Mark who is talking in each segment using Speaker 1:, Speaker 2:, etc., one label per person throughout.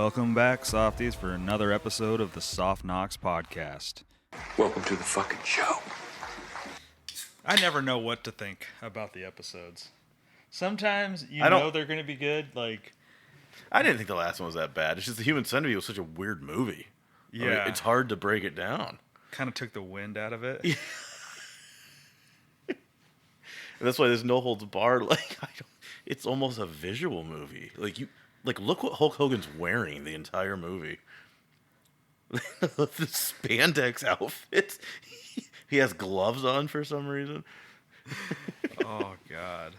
Speaker 1: Welcome back, softies, for another episode of the Soft Knocks podcast.
Speaker 2: Welcome to the fucking show.
Speaker 1: I never know what to think about the episodes. Sometimes know they're going to be good. Like,
Speaker 3: I didn't think the last one was that bad. It's just the Human Centipede was such a weird movie.
Speaker 1: Yeah,
Speaker 3: I mean, it's hard to break it down.
Speaker 1: Kind of took the wind out of it.
Speaker 3: Yeah. And that's why there's no holds barred. Like, it's almost a visual movie. Look what Hulk Hogan's wearing the entire movie. The spandex outfits. He has gloves on for some reason.
Speaker 1: Oh, God.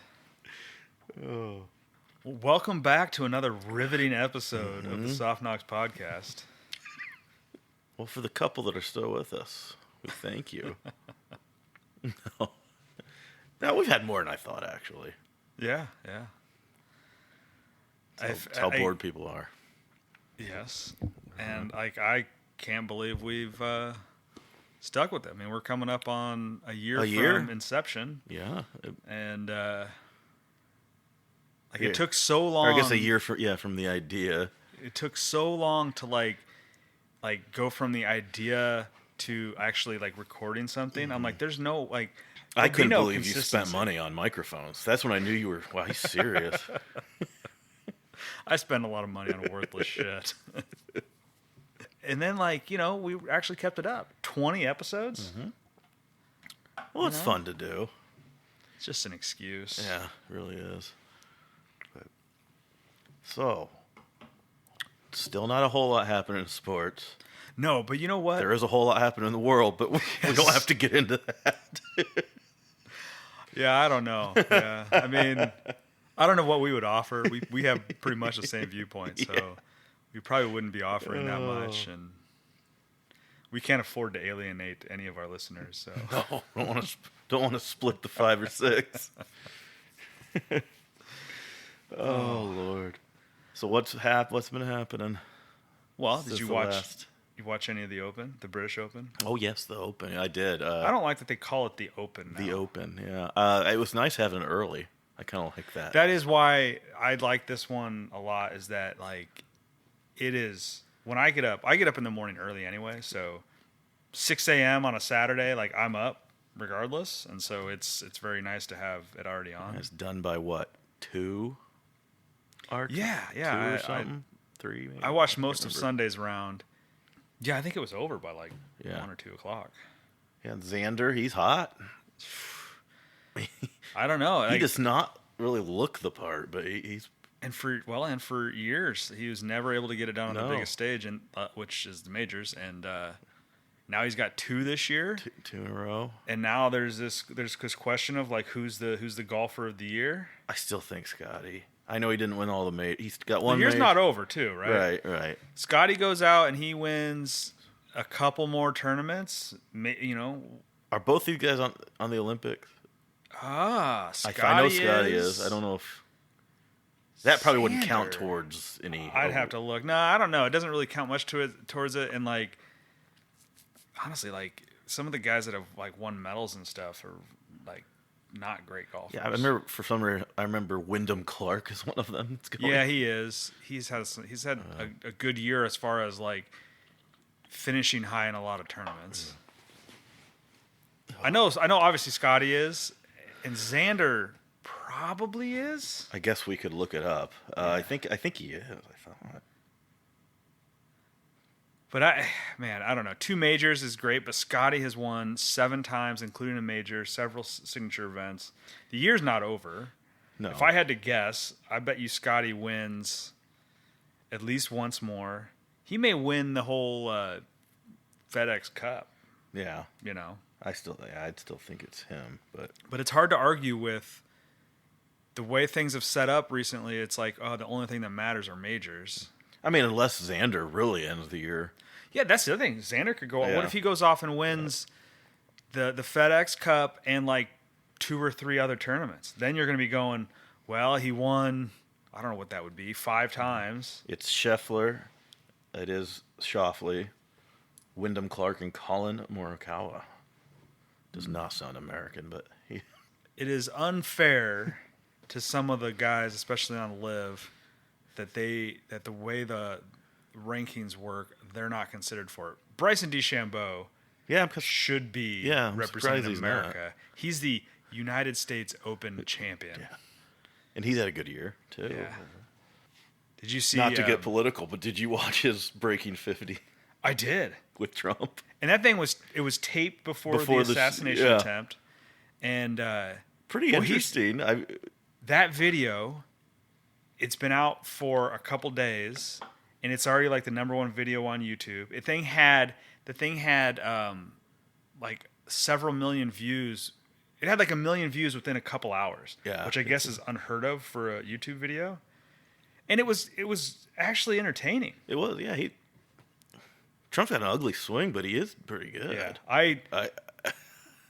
Speaker 1: Oh. Well, welcome back to another riveting episode of the Soft Knocks podcast.
Speaker 3: Well, for the couple that are still with us, we thank you. No, we've had more than I thought, actually.
Speaker 1: Yeah.
Speaker 3: That's how bored people are.
Speaker 1: Yes. And I can't believe we've stuck with it. I mean, we're coming up on a year from inception.
Speaker 3: Yeah.
Speaker 1: And it took so long.
Speaker 3: Or I guess a year from the idea.
Speaker 1: It took so long to like go from the idea to actually recording something. Mm-hmm. I'm like, there's no
Speaker 3: I couldn't believe you spent money on microphones. That's when I knew you were, wow, he's serious.
Speaker 1: I spend a lot of money on worthless shit. And then, we actually kept it up. 20 episodes?
Speaker 3: Mm-hmm. Well, it's fun to do.
Speaker 1: It's just an excuse.
Speaker 3: Yeah, it really is. So, still not a whole lot happening in sports.
Speaker 1: No, but you know what?
Speaker 3: There is a whole lot happening in the world, but we don't have to get into that.
Speaker 1: Yeah, I don't know. Yeah, I mean, I don't know what we would offer. We have pretty much the same viewpoint, so we probably wouldn't be offering that much, and we can't afford to alienate any of our listeners. So
Speaker 3: no, don't want to split the 5 or 6. Oh Lord! So what's been happening?
Speaker 1: Well, did you watch any of the Open, the British Open?
Speaker 3: Oh yes, the Open. I did.
Speaker 1: I don't like that they call it the Open now.
Speaker 3: The Open, yeah. It was nice having it early. I kind of like that.
Speaker 1: That is why I like this one a lot. Is that it is when I get up in the morning early anyway. So 6 a.m. on a Saturday, I'm up regardless, and so it's very nice to have it already on.
Speaker 3: It's done by what, 2?
Speaker 1: Yeah.
Speaker 3: 2 or something. 3. Maybe?
Speaker 1: I watched most of Sunday's round. Yeah, I think it was over by 1 or 2 o'clock.
Speaker 3: Yeah, Xander, he's hot.
Speaker 1: I don't know.
Speaker 3: He does not really look the part, but he's
Speaker 1: and for years he was never able to get it done on the biggest stage, and which is the majors, and now he's got 2 this year,
Speaker 3: 2 in a row. And
Speaker 1: now there's this question of who's the golfer of the year.
Speaker 3: I still think Scotty. I know he didn't win all the majors. He's got one.
Speaker 1: The year's not over, too, right?
Speaker 3: Right.
Speaker 1: Scotty goes out and he wins a couple more tournaments.
Speaker 3: Are both these guys on the Olympics?
Speaker 1: Scotty
Speaker 3: I know Scotty is. I don't know if that probably wouldn't count towards any.
Speaker 1: I'd have to look. No, I don't know. It doesn't really count much towards it. And honestly, some of the guys that have won medals and stuff are not great golfers.
Speaker 3: Yeah, I remember for some reason. I remember Wyndham Clark is one of them.
Speaker 1: Yeah, he is. He's had a good year as far as finishing high in a lot of tournaments. I know. Obviously, Scotty is, and Xander probably is.
Speaker 3: I guess we could look it up. I think he is. I thought.
Speaker 1: But I don't know. 2 majors is great, but Scotty has won 7 times, including a major, several signature events. The year's not over.
Speaker 3: No.
Speaker 1: If I had to guess, I bet you Scotty wins at least once more. He may win the whole FedEx Cup.
Speaker 3: Yeah. I'd still think it's him,
Speaker 1: but it's hard to argue with the way things have set up recently. It's the only thing that matters are majors.
Speaker 3: I mean, unless Xander really ends the year.
Speaker 1: Yeah, that's the other thing. Xander could go. Yeah. What if he goes off and wins the FedEx Cup and 2 or 3 other tournaments? Then you're going to be going, well, he won. I don't know what that would be. 5 times.
Speaker 3: It's Scheffler. It is Schauffele, Wyndham Clark, and Colin Morikawa. Does not sound American, but he.
Speaker 1: It is unfair to some of the guys, especially on Live, that the way the rankings work, they're not considered for it. Bryson DeChambeau should be representing America. He's the United States Open champion.
Speaker 3: Yeah. And he's had a good year, too.
Speaker 1: Yeah. Did you see...
Speaker 3: Not to get political, but did you watch his Breaking 50?
Speaker 1: I did.
Speaker 3: With Trump?
Speaker 1: And that thing was taped before the assassination attempt. And...
Speaker 3: pretty interesting.
Speaker 1: That video, it's been out for a couple days, and it's already like the #1 video on YouTube. The thing had like several million views. It had like 1 million views within a couple hours, which I guess is unheard of for a YouTube video. And it was actually entertaining.
Speaker 3: It was, yeah. Trump's got an ugly swing, but he is pretty good.
Speaker 1: Yeah,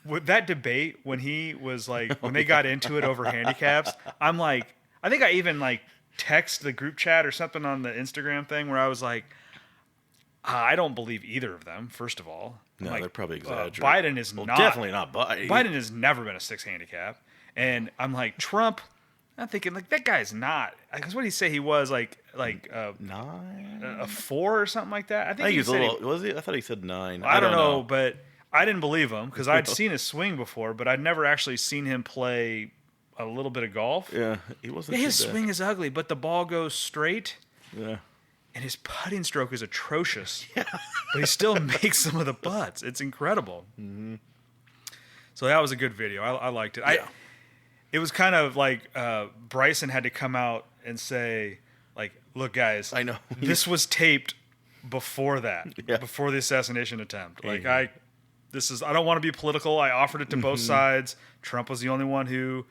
Speaker 1: with that debate when he was like when they got into it over handicaps, I'm like, I think I even like text the group chat or something on the Instagram thing where I was like, I don't believe either of them. First of all,
Speaker 3: no, they're probably exaggerating.
Speaker 1: Biden is not
Speaker 3: definitely not Biden.
Speaker 1: Biden has never been a 6 handicap, and I'm like Trump. I'm thinking like that guy's not. Because what did he say he was like
Speaker 3: 9,
Speaker 1: a 4 or something like that. I think
Speaker 3: he was a little. Was he? I thought he said 9.
Speaker 1: I don't know, but I didn't believe him because I'd seen his swing before, but I'd never actually seen him play a little bit of golf.
Speaker 3: Yeah, he wasn't.
Speaker 1: Yeah, his swing is ugly, but the ball goes straight.
Speaker 3: Yeah.
Speaker 1: And his putting stroke is atrocious. Yeah. But he still makes some of the putts. It's incredible. Mm-hmm. So that was a good video. I liked it.
Speaker 3: Yeah.
Speaker 1: It was kind of like Bryson had to come out and say, like, look, guys,
Speaker 3: I know
Speaker 1: this was taped before that, before the assassination attempt. Like, I don't want to be political. I offered it to both sides. Trump was the only one who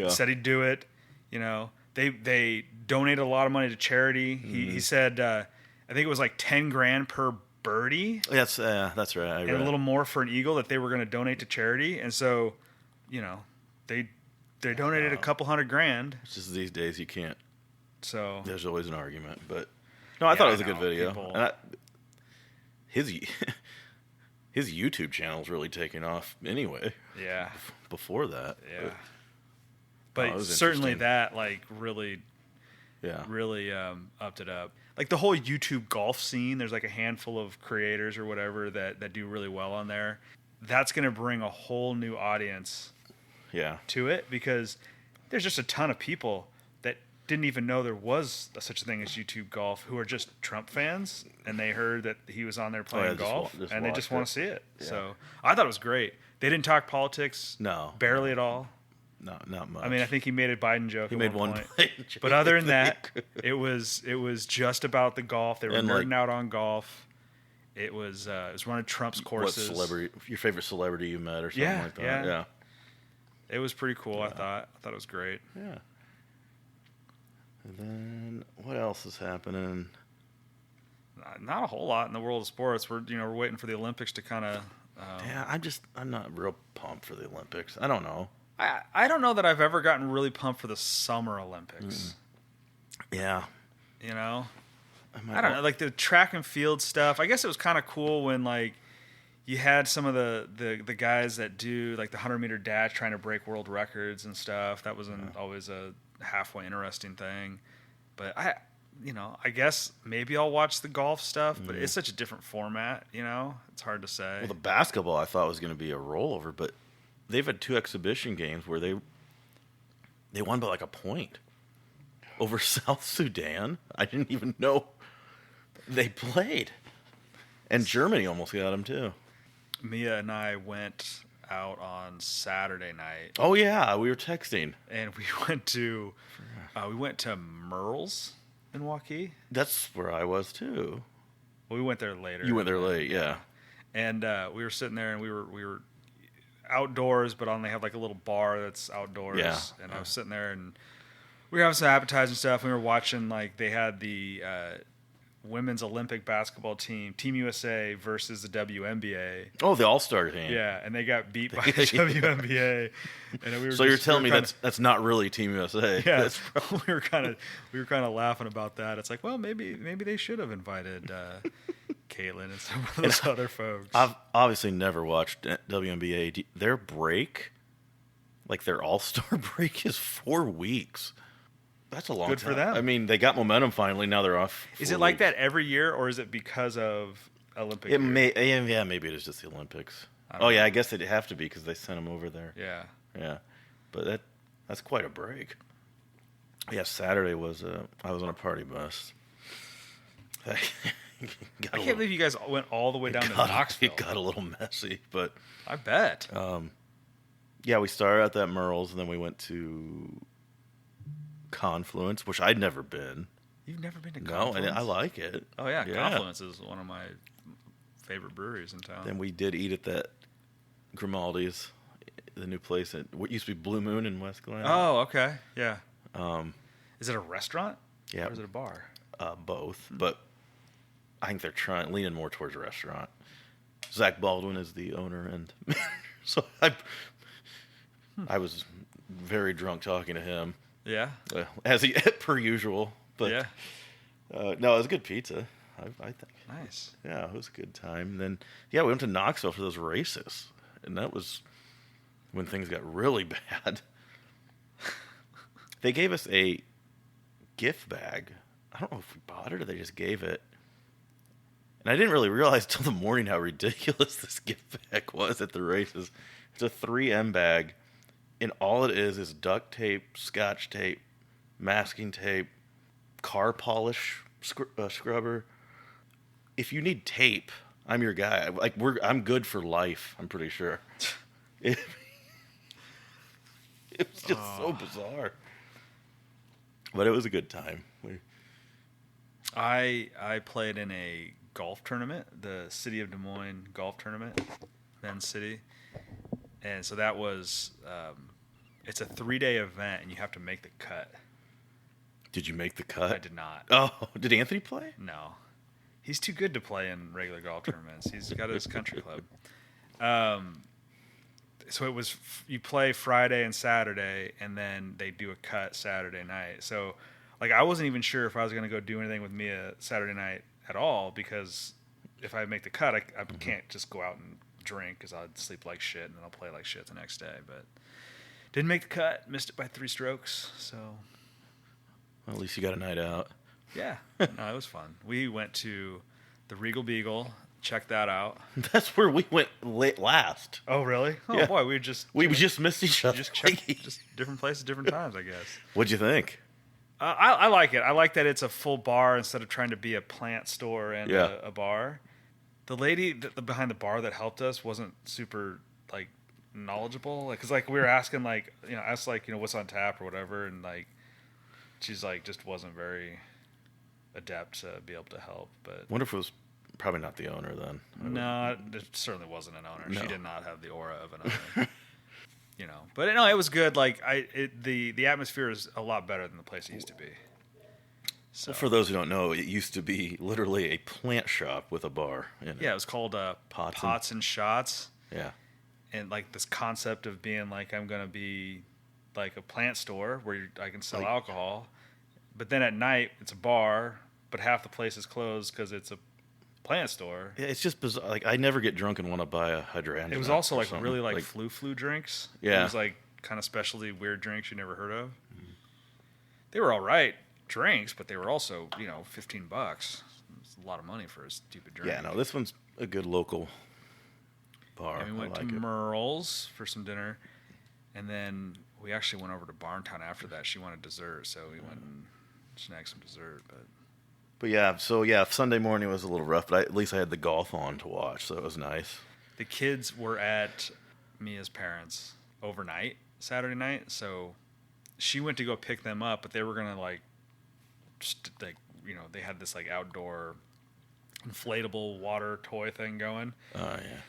Speaker 1: said he'd do it. You know, they donated a lot of money to charity. He said, I think it was like 10 grand per birdie.
Speaker 3: That's right.
Speaker 1: And a little more for an eagle that they were going to donate to charity. And so, you know, they donated a couple $100 grand.
Speaker 3: It's just these days you can't.
Speaker 1: So
Speaker 3: there's always an argument, but no, I thought it was a good video. And his YouTube channel's really taken off anyway.
Speaker 1: Yeah.
Speaker 3: Before that.
Speaker 1: Yeah. But certainly that like really upped it up. Like the whole YouTube golf scene, there's like a handful of creators or whatever that do really well on there. That's going to bring a whole new audience to it because there's just a ton of people that didn't even know there was such a thing as YouTube golf who are just Trump fans and they heard that he was on there playing golf and they just want to see it. Yeah. So I thought it was great. They didn't talk politics.
Speaker 3: No.
Speaker 1: Barely at all.
Speaker 3: No, not much.
Speaker 1: I mean, I think he made a Biden joke.
Speaker 3: He made one
Speaker 1: point. But other than that, it was just about the golf. They were nerding out on golf. It was one of Trump's courses.
Speaker 3: What celebrity? Your favorite celebrity you met or something like that? Yeah.
Speaker 1: It was pretty cool. I thought it was great.
Speaker 3: Yeah. And then what else is happening?
Speaker 1: Not a whole lot in the world of sports. We're waiting for the Olympics to kind of.
Speaker 3: I'm not real pumped for the Olympics. I don't know.
Speaker 1: I don't know that I've ever gotten really pumped for the Summer Olympics.
Speaker 3: Yeah.
Speaker 1: You know? I don't know. Like the track and field stuff. I guess it was kind of cool when like you had some of the guys that do like the 100-meter dash trying to break world records and stuff. That wasn't always a halfway interesting thing. But I guess maybe I'll watch the golf stuff, but it's such a different format, you know? It's hard to say.
Speaker 3: Well, the basketball I thought was going to be a rollover, but they've had 2 exhibition games where they won by like a point over South Sudan. I didn't even know they played. And Germany almost got them too.
Speaker 1: Mia and I went out on Saturday night.
Speaker 3: Oh yeah, we were texting.
Speaker 1: And we went to Merle's in Waukee.
Speaker 3: That's where I was too.
Speaker 1: Well, we went there later.
Speaker 3: You went there late, yeah.
Speaker 1: And we were sitting there and we were outdoors, but they have like a little bar that's outdoors.
Speaker 3: Yeah.
Speaker 1: And I was sitting there and we were having some appetizing stuff. We were watching like they had the women's Olympic basketball team, Team USA versus the WNBA.
Speaker 3: Oh, the All-Star team.
Speaker 1: Yeah, and they got beat by the WNBA. And
Speaker 3: so you're telling me that's not really Team USA?
Speaker 1: Yeah, we were kind of laughing about that. It's like, well, maybe they should have invited Caitlin and some of those other folks.
Speaker 3: I've obviously never watched WNBA. Their break, like their All-Star break, is 4 weeks. That's a long
Speaker 1: Good
Speaker 3: time.
Speaker 1: for them.
Speaker 3: I mean, they got momentum finally. Now they're off.
Speaker 1: Is it like that every year, or is it because of Olympic year?
Speaker 3: Maybe it is just the Olympics.
Speaker 1: Oh,
Speaker 3: yeah, I guess it'd have to be because they sent them over there.
Speaker 1: Yeah.
Speaker 3: Yeah. But that's quite a break. Yeah, Saturday was I was on a party bus.
Speaker 1: I can't believe you guys went all the way down to Knoxville.
Speaker 3: It got a little messy, but
Speaker 1: I bet.
Speaker 3: yeah, we started at that Merle's, and then we went to Confluence, which I'd never been.
Speaker 1: You've never been to Confluence?
Speaker 3: No, and I like it.
Speaker 1: Oh, yeah. Confluence is one of my favorite breweries in town.
Speaker 3: Then we did eat at that Grimaldi's, the new place at what used to be Blue Moon in West Glen.
Speaker 1: Oh, okay. Yeah. Is it a restaurant?
Speaker 3: Yeah.
Speaker 1: Or is it a bar?
Speaker 3: Both, but I think they're leaning more towards a restaurant. Zach Baldwin is the owner, and so I was very drunk talking to him.
Speaker 1: Yeah.
Speaker 3: As per usual. But
Speaker 1: yeah.
Speaker 3: No, it was good pizza. I think.
Speaker 1: Nice.
Speaker 3: Yeah, it was a good time. And then we went to Knoxville for those races, and that was when things got really bad. They gave us a gift bag. I don't know if we bought it or they just gave it. And I didn't really realize till the morning how ridiculous this gift bag was at the races. It's a 3M bag, and all it is duct tape, scotch tape, masking tape, car polish scrubber. If you need tape, I'm your guy. I'm good for life, I'm pretty sure. It was just so bizarre. But it was a good time.
Speaker 1: I played in a golf tournament, the City of Des Moines golf tournament, Men's City. And so that was, it's a 3-day event, and you have to make the cut.
Speaker 3: Did you make the cut?
Speaker 1: I did not.
Speaker 3: Oh, did Anthony play?
Speaker 1: No. He's too good to play in regular golf tournaments. He's got his country club. So it was, you play Friday and Saturday, and then they do a cut Saturday night. So, I wasn't even sure if I was going to go do anything with Mia Saturday night at all, because if I make the cut, I can't just go out and drink, because I'd sleep like shit, and then I'll play like shit the next day. But didn't make the cut, missed it by 3 strokes, so...
Speaker 3: Well, at least you got a night out.
Speaker 1: Yeah. No, it was fun. We went to the Regal Beagle. Check that out.
Speaker 3: That's where we went last.
Speaker 1: Oh, really? Oh,
Speaker 3: yeah.
Speaker 1: Boy, we just
Speaker 3: missed each other.
Speaker 1: Just checked just different places, different times, I guess.
Speaker 3: What'd you think?
Speaker 1: I like it. I like that it's a full bar instead of trying to be a plant store and a bar. The lady behind the bar that helped us wasn't super, knowledgeable. Because, we were asking, what's on tap or whatever, and, she's just wasn't very adept to be able to help. But
Speaker 3: wonder if it was probably not the owner then.
Speaker 1: No, it certainly wasn't an owner.
Speaker 3: No.
Speaker 1: She did not have the aura of an owner. But no, it was good. The atmosphere is a lot better than the place it used to be. So
Speaker 3: well, for those who don't know, it used to be literally a plant shop with a bar in it.
Speaker 1: Yeah, it was called Pots and Shots.
Speaker 3: Yeah,
Speaker 1: and this concept of being I'm gonna be a plant store where I can sell alcohol, but then at night it's a bar, but half the place is closed because it's a plant store.
Speaker 3: Yeah, it's just bizarre. I never get drunk and want to buy a hydrangea.
Speaker 1: It was also really flu drinks.
Speaker 3: Yeah,
Speaker 1: it was kind of specialty weird drinks you never heard of. Mm-hmm. They were all right drinks, but they were also $15. It's a lot of money for a stupid drink.
Speaker 3: Yeah, no, this one's a good local bar.
Speaker 1: And we went to Merle's for some dinner, and then we actually went over to Barntown after that. She wanted dessert, so we went and snagged some dessert.
Speaker 3: But yeah, Sunday morning was a little rough, but at least I had the golf on to watch, so it was nice.
Speaker 1: The kids were at Mia's parents overnight, Saturday night, so she went to go pick them up, but they were going to they had this outdoor inflatable water toy thing going.
Speaker 3: Oh, yeah.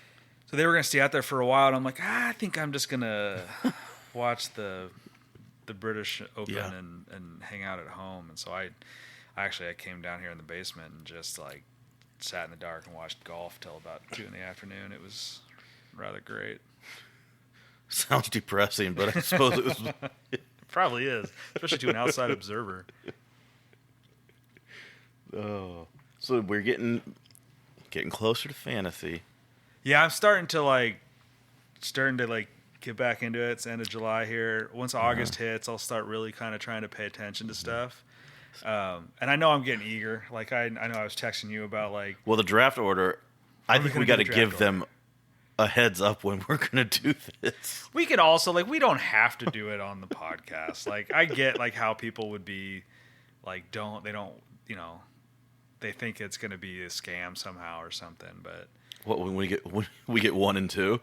Speaker 1: So they were going to stay out there for a while, and I'm like, I think I'm just going to watch the British Open and hang out at home. And so I came down here in the basement and just sat in the dark and watched golf till about 2 p.m. It was rather great.
Speaker 3: Sounds depressing, but I suppose it was.
Speaker 1: It probably is, especially to an outside observer.
Speaker 3: Oh, so we're getting closer to fantasy.
Speaker 1: Yeah, I'm starting to get back into it. It's the end of July here. Once August hits, I'll start really kind of trying to pay attention to stuff. And I know I'm getting eager. Like I know I was texting you about like.
Speaker 3: Well, the draft order, I think we got to give them a heads up when we're going to do this.
Speaker 1: We could also like we don't have to do it on the podcast. Like I get like how people would be like they don't they think it's going to be a scam somehow or something. But
Speaker 3: what when we get 1 and 2?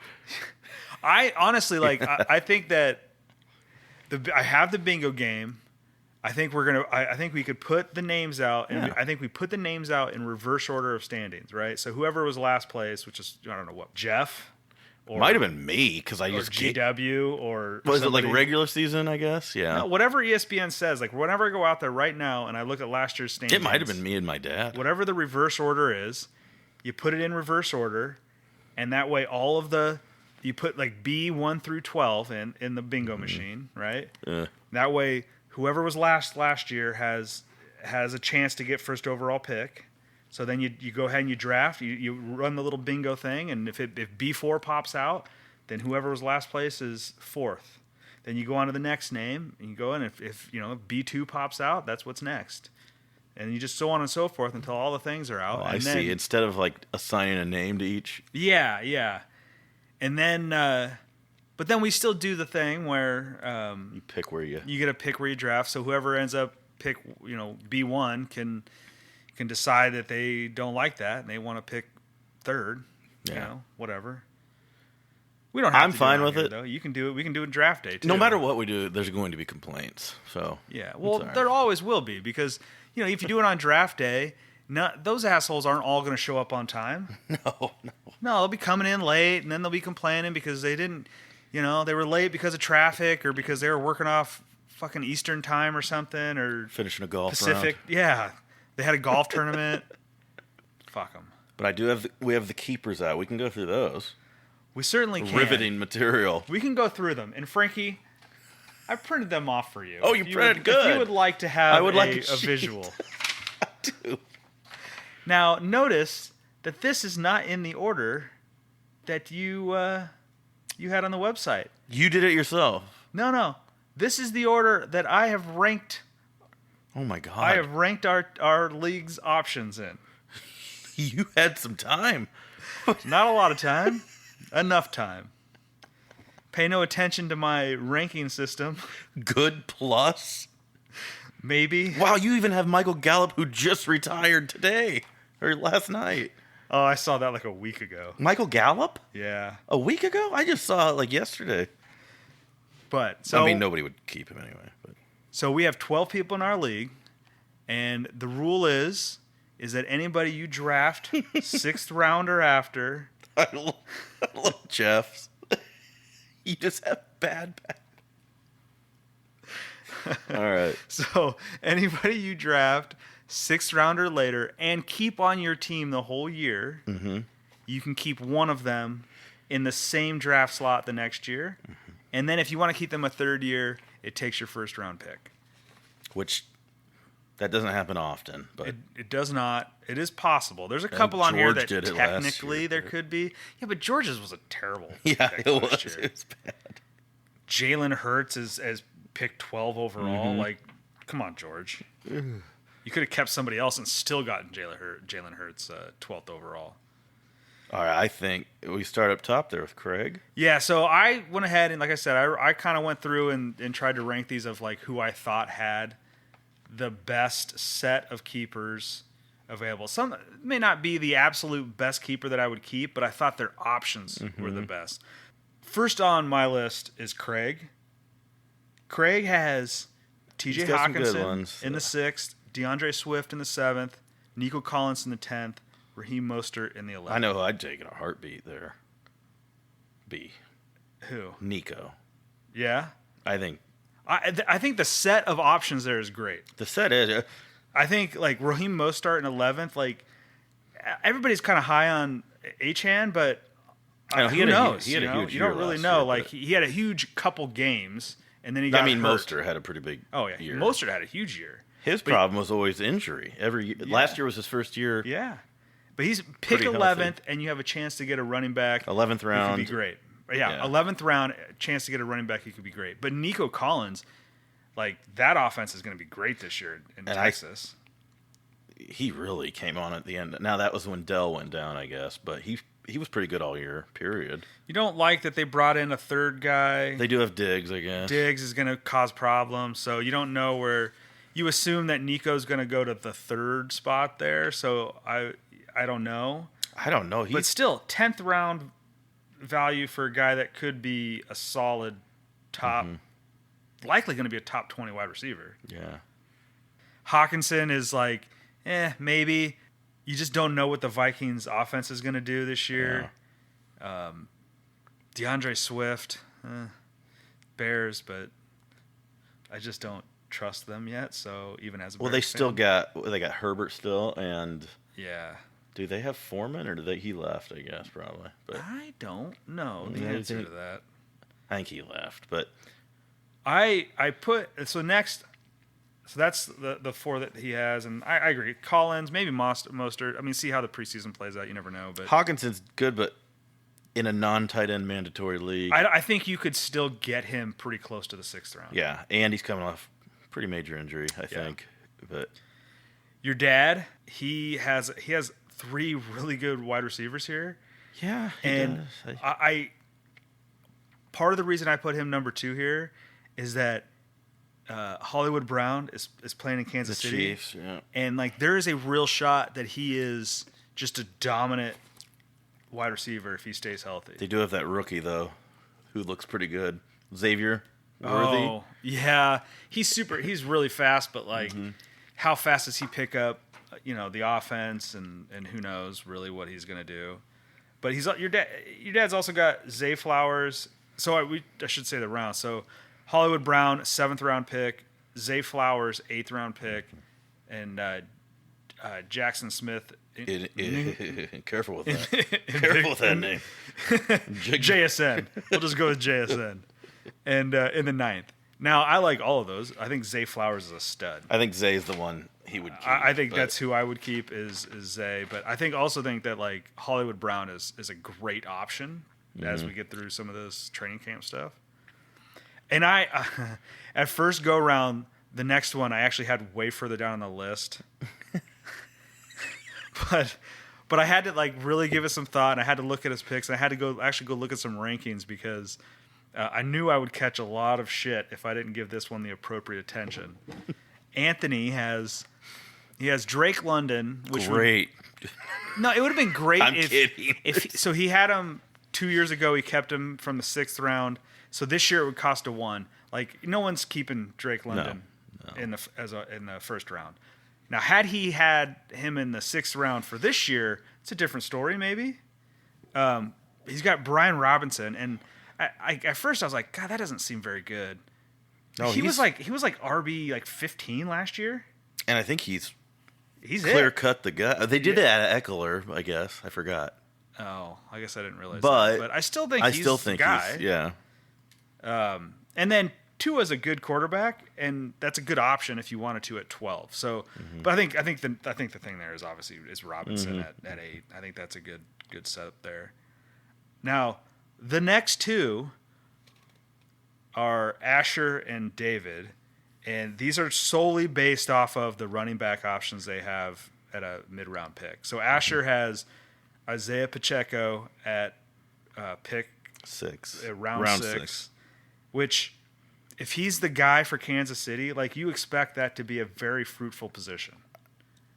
Speaker 1: I honestly like I think that I have the bingo game. I think I think we could put the names out, and I think we put the names out in reverse order of standings, right? So whoever was last place, which is I don't know what Jeff, or
Speaker 3: might have been me because I used
Speaker 1: GW or
Speaker 3: was it like regular season? I guess
Speaker 1: no, whatever ESPN says. Like whenever I go out there right now and I look at last year's standings,
Speaker 3: it might have been me and my dad.
Speaker 1: Whatever the reverse order is, you put it in reverse order, and that way all of you put like B1 through 12 in the bingo machine, right? That way. Whoever was last year has a chance to get first overall pick. So then you go ahead and you draft. You run the little bingo thing, and if B4 pops out, then whoever was last place is fourth. Then you go on to the next name, and you go in. If B2 pops out, that's what's next. And you just so on and so forth until all the things are out.
Speaker 3: Oh, I see. Instead of like assigning a name to each.
Speaker 1: Yeah. And then. But then we still do the thing where
Speaker 3: you pick where you
Speaker 1: get to pick where you draft. So whoever ends up pick B1 can decide that they don't like that and they want to pick third.
Speaker 3: Yeah.
Speaker 1: Whatever. We don't have.
Speaker 3: I'm
Speaker 1: to
Speaker 3: fine
Speaker 1: do it
Speaker 3: with
Speaker 1: here,
Speaker 3: it.
Speaker 1: Though. You can do it. We can do it draft day too.
Speaker 3: No matter what we do, there's going to be complaints. So
Speaker 1: yeah. Well, there always will be because if you do it on draft day. Those assholes aren't all going to show up on time.
Speaker 3: No.
Speaker 1: They'll be coming in late, and then they'll be complaining because they didn't. They were late because of traffic or because they were working off fucking Eastern time or something or
Speaker 3: finishing a golf
Speaker 1: Pacific.
Speaker 3: Round.
Speaker 1: Yeah, they had a golf tournament. Fuck them.
Speaker 3: But we have the keepers out. We can go through those.
Speaker 1: We certainly can.
Speaker 3: Riveting material.
Speaker 1: We can go through them. And Frankie, I printed them off for you.
Speaker 3: Oh, you printed good.
Speaker 1: If you would like to have a visual.
Speaker 3: I do.
Speaker 1: Now, notice that this is not in the order that you had on the website.
Speaker 3: You did it yourself.
Speaker 1: No. This is the order that I have ranked.
Speaker 3: Oh my God.
Speaker 1: I have ranked our league's options in.
Speaker 3: You had some time.
Speaker 1: Not a lot of time. Enough time. Pay no attention to my ranking system.
Speaker 3: Good plus.
Speaker 1: Maybe.
Speaker 3: Wow, you even have Michael Gallup who just retired today. Or last night.
Speaker 1: Oh, I saw that like a week ago.
Speaker 3: Michael Gallup?
Speaker 1: Yeah.
Speaker 3: A week ago? I just saw it like yesterday.
Speaker 1: But
Speaker 3: nobody would keep him anyway. But.
Speaker 1: So we have 12 people in our league, and the rule is that anybody you draft 6th round or after.
Speaker 3: I love Jeff's. You just have bad. All right.
Speaker 1: So anybody you draft 6th round or later and keep on your team the whole year, you can keep one of them in the same draft slot the next year. And then if you want to keep them a third year, it takes your first round pick.
Speaker 3: Which, that doesn't happen often. But
Speaker 1: it does not. It is possible. There's a couple on here that technically there could be. Yeah, but George's was a terrible pick
Speaker 3: it was. It was bad.
Speaker 1: Jalen Hurts is picked 12 overall. Like, come on, George. You could have kept somebody else and still gotten Jalen Hurts 12th overall.
Speaker 3: All right, I think we start up top there with Craig.
Speaker 1: Yeah, so I went ahead and, like I said, I kind of went through and tried to rank these of like who I thought had the best set of keepers available. Some may not be the absolute best keeper that I would keep, but I thought their options were the best. First on my list is Craig. Craig has T.J. Hawkinson in the 6th, DeAndre Swift in the 7th, Nico Collins in the 10th, Raheem Mostert in the 11th.
Speaker 3: I know who I'd take in a heartbeat there. B.
Speaker 1: Who?
Speaker 3: Nico.
Speaker 1: Yeah?
Speaker 3: I think
Speaker 1: the set of options there is great.
Speaker 3: The set is.
Speaker 1: I think, like, Raheem Mostert in 11th, like, everybody's kind of high on Achane, but who knows?
Speaker 3: He had a huge
Speaker 1: You don't really know.
Speaker 3: Year,
Speaker 1: like, he had a huge couple games, and then he got hurt.
Speaker 3: Mostert had a pretty big year.
Speaker 1: Mostert had a huge year.
Speaker 3: His problem was always injury. Last year was his first year.
Speaker 1: Yeah. But he's pick 11th, and you have a chance to get a running back.
Speaker 3: 11th round.
Speaker 1: It could be great. Yeah, 11th round, chance to get a running back, he could be great. But Nico Collins, like, that offense is going to be great this year in Texas.
Speaker 3: He really came on at the end. Now, that was when Dell went down, I guess. But he was pretty good all year, period.
Speaker 1: You don't like that they brought in a third guy.
Speaker 3: They do have Diggs, I guess.
Speaker 1: Diggs is going to cause problems, so you don't know where... You assume that Nico's going to go to the third spot there, so I don't know.
Speaker 3: I don't know.
Speaker 1: But still, 10th round value for a guy that could be a solid top, likely going to be a top 20 wide receiver.
Speaker 3: Yeah.
Speaker 1: Hawkinson is like, maybe. You just don't know what the Vikings offense is going to do this year. Yeah. DeAndre Swift, Bears, but I just don't trust them yet. So even as a Bears
Speaker 3: they still
Speaker 1: fan,
Speaker 3: got Herbert still, and
Speaker 1: yeah.
Speaker 3: Do they have Foreman, or he left? I guess probably. But
Speaker 1: I don't know the answer to that.
Speaker 3: I think he left, but
Speaker 1: I put next. So that's the four that he has, and I agree. Collins, maybe Mostert. I mean, see how the preseason plays out. You never know. But
Speaker 3: Hawkinson's good, but in a non-tight end mandatory league,
Speaker 1: I think you could still get him pretty close to the 6th round.
Speaker 3: Yeah, and he's coming off pretty major injury, I think. But
Speaker 1: your dad, he has 3 really good wide receivers here.
Speaker 3: Yeah,
Speaker 1: and I part of the reason I put him number 2 here is that Hollywood Brown is playing in Kansas City.
Speaker 3: Chiefs, yeah.
Speaker 1: And like there is a real shot that he is just a dominant wide receiver if he stays healthy.
Speaker 3: They do have that rookie though, who looks pretty good. Xavier Worthy.
Speaker 1: Oh, yeah. He's really fast, but like how fast does he pick up, the offense and who knows really what he's going to do. But your dad's also got Zay Flowers. So I should say the round. So Hollywood Brown, 7th round pick, Zay Flowers, 8th round pick, and Jackson Smith.
Speaker 3: Careful with that. Careful with that name.
Speaker 1: JSN. We'll just go with JSN. And in the 9th. Now, I like all of those. I think Zay Flowers is a stud.
Speaker 3: I think Zay is the one he would keep.
Speaker 1: I think that's who I would keep is Zay. But I also think that like Hollywood Brown is a great option as we get through some of this training camp stuff. And I, at first go around, the next one I actually had way further down on the list. but I had to like really give it some thought, and I had to look at his picks, and I had to go look at some rankings because I knew I would catch a lot of shit if I didn't give this one the appropriate attention. Anthony has Drake London, which
Speaker 3: great.
Speaker 1: No, it would have been great
Speaker 3: I'm kidding.
Speaker 1: So he had him 2 years ago. He kept him from the 6th round. So this year it would cost a 1. Like no one's keeping Drake London in the 1st round. Now, had he had him in the 6th round for this year, it's a different story. Maybe he's got Brian Robinson, and I at first I was like, God, that doesn't seem very good. No, he was like RB like 15 last year,
Speaker 3: and I think he's
Speaker 1: clear
Speaker 3: cut the guy. They did it at Eckler, I guess. I forgot.
Speaker 1: Oh, I guess I didn't realize.
Speaker 3: But
Speaker 1: I still think he's the guy. And then Tua's a good quarterback, and that's a good option if you wanted to at 12. So, but I think the thing there is obviously is Robinson at 8. I think that's a good setup there. Now, the next 2 are Asher and David, and these are solely based off of the running back options they have at a mid-round pick. So Asher has Isaiah Pacheco at pick
Speaker 3: 6,
Speaker 1: round 6. Which, if he's the guy for Kansas City, like you expect that to be a very fruitful position.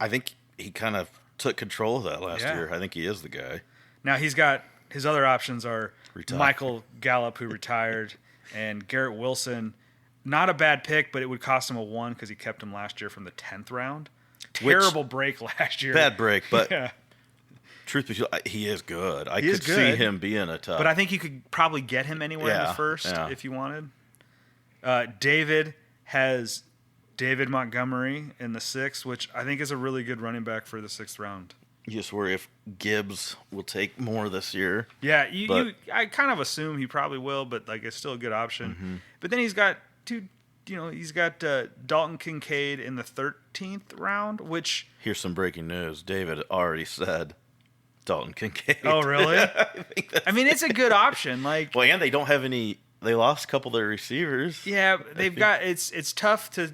Speaker 3: I think he kind of took control of that last year. I think he is the guy.
Speaker 1: Now he's got his other options are Michael Gallup, who retired, and Garrett Wilson. Not a bad pick, but it would cost him a 1 because he kept him last year from the 10th round. Terrible break last year.
Speaker 3: Bad break, but truth be told, he is good. I could see him being a tough.
Speaker 1: But I think you could probably get him anywhere in the 1st if you wanted. David has David Montgomery in the 6th, which I think is a really good running back for the 6th round.
Speaker 3: You just worry if Gibbs will take more this year.
Speaker 1: Yeah, I kind of assume he probably will, but like it's still a good option. But then he's got Dalton Kincaid in the 13th round, which...
Speaker 3: Here's some breaking news. David already said Dalton Kincaid.
Speaker 1: Oh, really?
Speaker 3: I
Speaker 1: mean, it's a good option. Like,
Speaker 3: well, and they don't have any. They lost a couple of their receivers.
Speaker 1: Yeah, they've got it's tough to.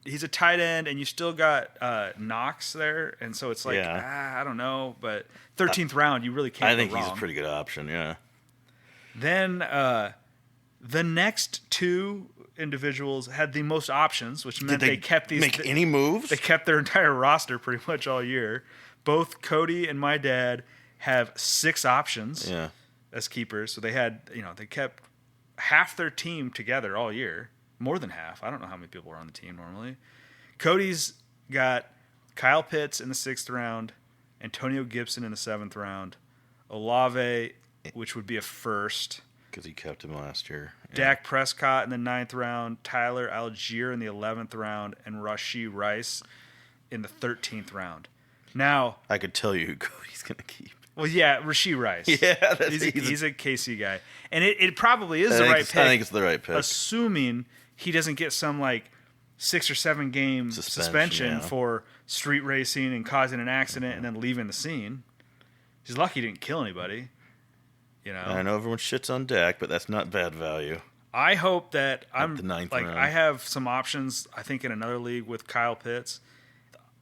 Speaker 1: He's a tight end, and you still got Knox there, and so it's like I don't know, but 13th round, you really can't.
Speaker 3: I think
Speaker 1: go
Speaker 3: he's
Speaker 1: wrong.
Speaker 3: a pretty good option. Yeah.
Speaker 1: Then the next two individuals had the most options, which meant they kept these.
Speaker 3: Make any moves?
Speaker 1: They kept their entire roster pretty much all year. Both Cody and my dad have 6 options as keepers, so they had they kept half their team together all year. More than half. I don't know how many people were on the team normally. Cody's got Kyle Pitts in the 6th round, Antonio Gibson in the 7th round, Olave, which would be a first.
Speaker 3: Because he kept him last year. Yeah.
Speaker 1: Dak Prescott in the 9th round, Tyler Algier in the 11th round, and Rashee Rice in the 13th round. Now,
Speaker 3: I could tell you who Cody's going to keep.
Speaker 1: Well, yeah, Rashee Rice.
Speaker 3: Yeah,
Speaker 1: he's a KC guy. And it probably is the right pick.
Speaker 3: I think it's the right pick.
Speaker 1: Assuming he doesn't get some 6 or 7 game suspension for street racing and causing an accident and then leaving the scene. He's lucky he didn't kill anybody.
Speaker 3: I know everyone shits on Dak, but that's not bad value.
Speaker 1: I hope that I'm
Speaker 3: the 9th round.
Speaker 1: I have some options, I think, in another league with Kyle Pitts.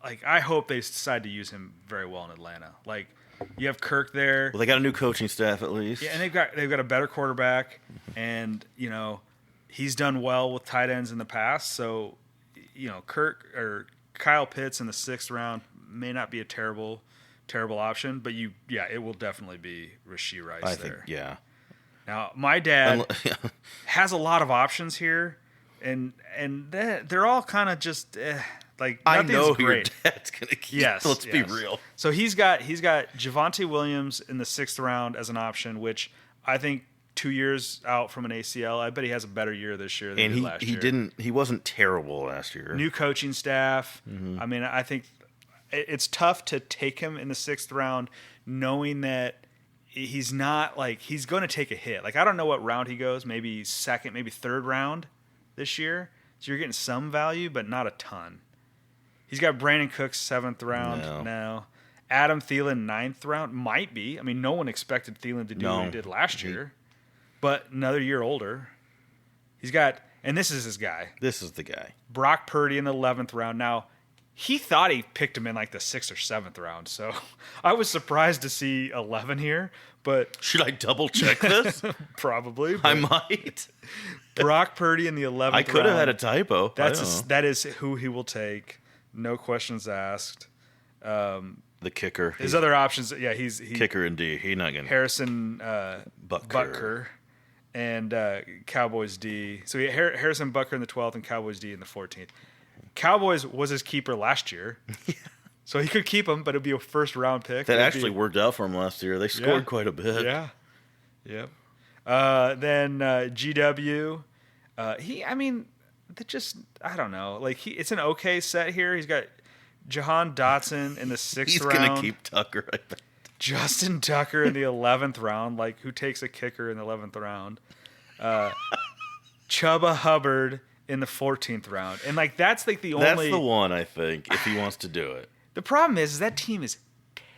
Speaker 1: I hope they decide to use him very well in Atlanta. You have Kirk there.
Speaker 3: Well, they got a new coaching staff at least.
Speaker 1: Yeah, and they've got a better quarterback, and he's done well with tight ends in the past. So, Kirk or Kyle Pitts in the 6th round may not be a terrible option, but it will definitely be Rashee Rice
Speaker 3: I
Speaker 1: there.
Speaker 3: think, yeah.
Speaker 1: Now, my dad has a lot of options here, and they're all kind of just
Speaker 3: I know who your
Speaker 1: great.
Speaker 3: dad's gonna keep.
Speaker 1: Yes,
Speaker 3: Let's be real.
Speaker 1: So he's got Javonte Williams in the 6th round as an option, which I think 2 years out from an ACL, I bet he has a better year this year than he did last year.
Speaker 3: He wasn't terrible last year.
Speaker 1: New coaching staff. I mean, I think it's tough to take him in the 6th round, knowing that he's not he's going to take a hit. I don't know what round he goes. Maybe 2nd, maybe 3rd round this year. So you're getting some value, but not a ton. He's got Brandon Cooks 7th round now. Adam Thielen 9th round. Might be. I mean, no one expected Thielen to do what he did last year. But another year older. He's got, and this is his guy.
Speaker 3: This is the guy.
Speaker 1: Brock Purdy in the 11th round. Now, he thought he picked him in the 6th or 7th round. So I was surprised to see 11 here. But
Speaker 3: should I double check this?
Speaker 1: Probably.
Speaker 3: I might.
Speaker 1: Brock Purdy in the 11th round.
Speaker 3: I could have had a typo.
Speaker 1: That is who he will take. No questions asked.
Speaker 3: The kicker.
Speaker 1: His other options, he's
Speaker 3: kicker and D. He's not gonna.
Speaker 1: Harrison Butker and Cowboys D. So Harrison Butker in the 12th and Cowboys D in the 14th. Cowboys was his keeper last year, so he could keep him, but it'd be a 1st round pick.
Speaker 3: That actually worked out for him last year. They scored quite a bit.
Speaker 1: Yeah. Yep. Then GW. I don't know. It's an okay set here. He's got Jahan Dotson in the 6th round.
Speaker 3: He's going to keep Tucker, I bet.
Speaker 1: Justin Tucker in the 11th round. Who takes a kicker in the 11th round? Chuba Hubbard in the 14th round. And, that's the only...
Speaker 3: That's the one, I think, if he wants to do it.
Speaker 1: The problem is that team is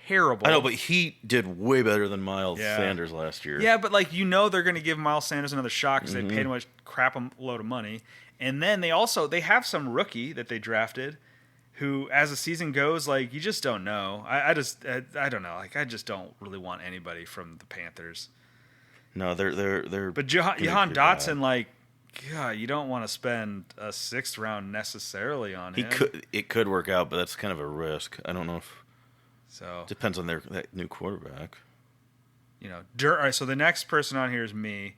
Speaker 1: terrible.
Speaker 3: I know, but he did way better than Miles Sanders last year.
Speaker 1: Yeah, but, they're going to give Miles Sanders another shot because they paid him a crap load of money. And then they have some rookie that they drafted who, as the season goes, you just don't know. I don't know. I just don't really want anybody from the Panthers.
Speaker 3: No, they're.
Speaker 1: But Jahan Dotson, God, you don't want to spend a 6th round necessarily on him.
Speaker 3: It could work out, but that's kind of a risk. I don't know if.
Speaker 1: So
Speaker 3: depends on that new quarterback.
Speaker 1: All right. So the next person on here is me.